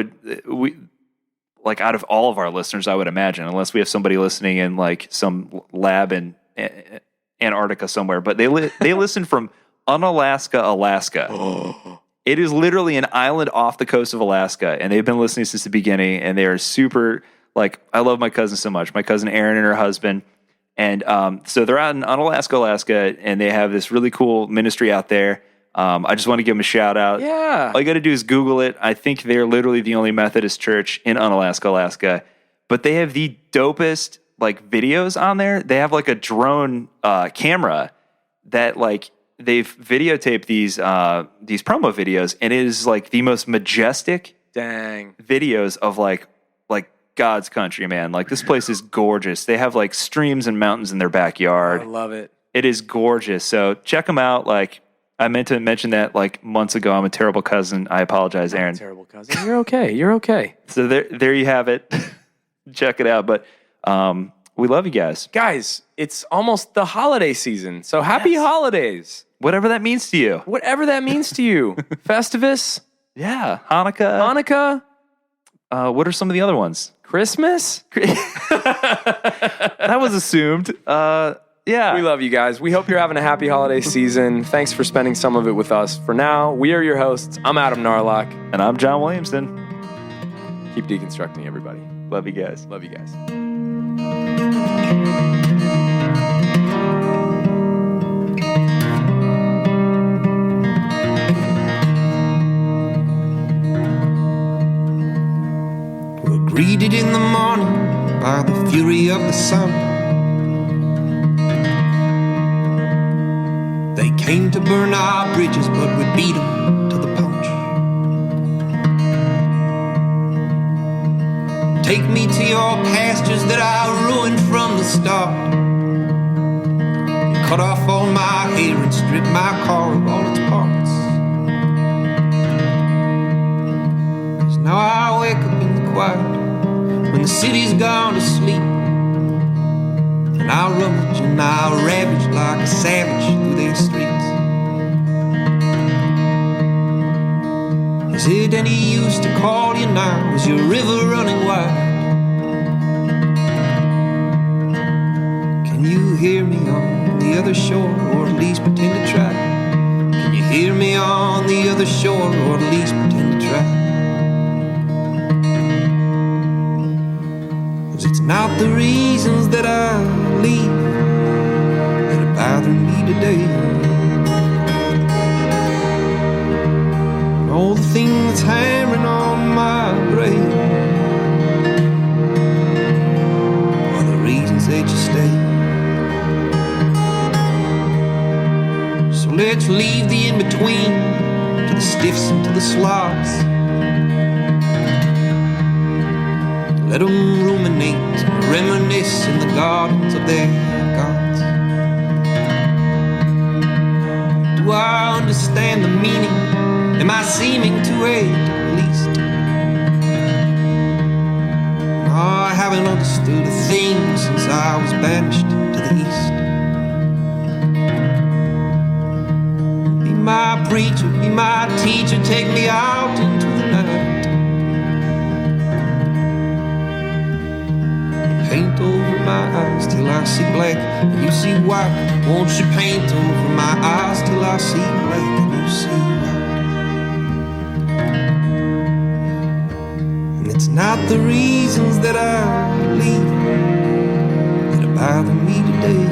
out of all of our listeners, I would imagine, unless we have somebody listening in some lab in Antarctica somewhere. But they listen from Unalaska, Alaska. Oh. It is literally an island off the coast of Alaska, and they've been listening since the beginning, and they are super, I love my cousin so much, my cousin Erin and her husband, and so they're out in Unalaska, Alaska, and they have this really cool ministry out there. I just want to give them a shout out. Yeah. All you got to do is Google it. I think they're literally the only Methodist church in Unalaska, Alaska, but they have the dopest, videos on there. They have, a drone camera that, they've videotaped these promo videos, and it is the most majestic videos of God's country, man. This place is gorgeous. They have streams and mountains in their backyard. I love it. It is gorgeous. So check them out. I meant to mention that months ago. I'm a terrible cousin. I apologize, Aaron. Terrible cousin. You're okay. You're okay. So there you have it. Check it out. But we love you guys. Guys, it's almost the holiday season. So happy holidays. Whatever that means to you. Whatever that means to you. Festivus. Yeah. Hanukkah. What are some of the other ones? Christmas? That was assumed. Yeah. We love you guys. We hope you're having a happy holiday season. Thanks for spending some of it with us. For now, we are your hosts. I'm Adam Narlock. And I'm John Williamson. Keep deconstructing, everybody. Love you guys. Love you guys. Greeted in the morning by the fury of the sun. came to burn our bridges, but we beat them to the punch. Take me to your pastures that I ruined from the start. Cut off all my hair and strip my car of all its parts. 'Cause now I wake up in the quiet when the city's gone to sleep, and I rummage and I ravage like a savage through their streets. Is it any use to call you now? Is your river running wide? Can you hear me on the other shore, or at least pretend to try? Can you hear me on the other shore, or at least pretend to try? 'Cause it's not the reasons that I leave that are bothering me today. And all the things that's hammering on my brain are the reasons that you stay. So let's leave the in-between to the stiffs and to the slobs. Let them ruminate and reminisce in the gardens of their gods. Do I understand the meaning? Am I seeming to aid, at least? No, I haven't understood a thing since I was banished to the east. Be my preacher, be my teacher, take me out into the night. Paint over my eyes till I see black and you see white. Won't you paint over my eyes till I see black and you see white? And it's not the reasons that I leave that are bothering me today.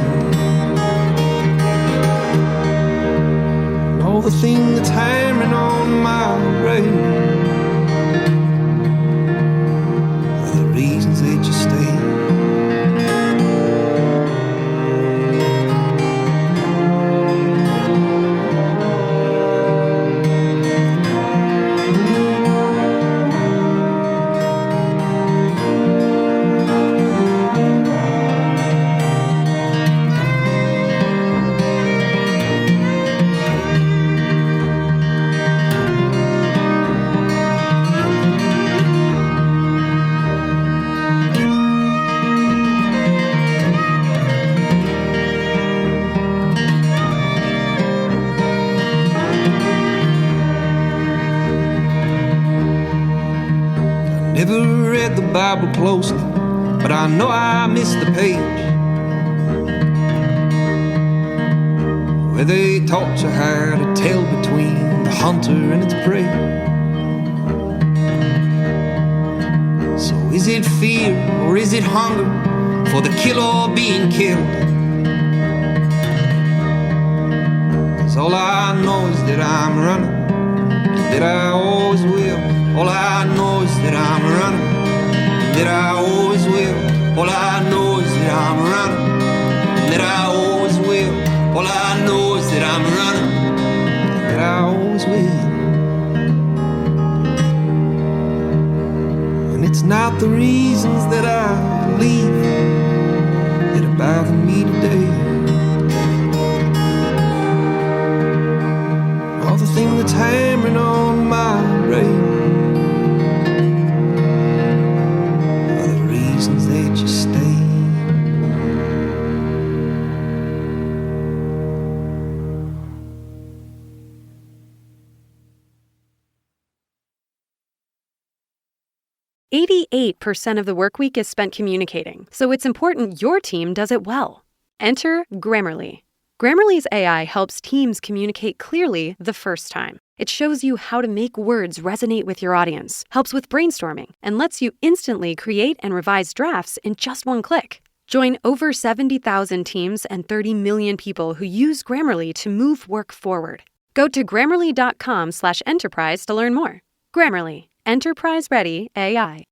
And all the thing that's hammering on my brain are the reasons that you stay. Never read the Bible closely, but I know I missed the page where they taught you how to tell between the hunter and its prey. So is it fear or is it hunger for the killer being killed? 'Cause all I know is that I'm running, that I always will. All I know is that I'm running, that I always will. All I know is that I'm running, that I always will. All I know is that I'm running, that I always will. And it's not the reasons that I leave that are bothering me today. All the thing that's hammering on my brain are the reasons that you stay. %88 of the work week is spent communicating, so it's important your team does it well. Enter Grammarly. Grammarly's AI helps teams communicate clearly the first time. It shows you how to make words resonate with your audience, helps with brainstorming, and lets you instantly create and revise drafts in just one click. Join over 70,000 teams and 30 million people who use Grammarly to move work forward. Go to Grammarly.com/enterprise to learn more. Grammarly. Enterprise-ready AI.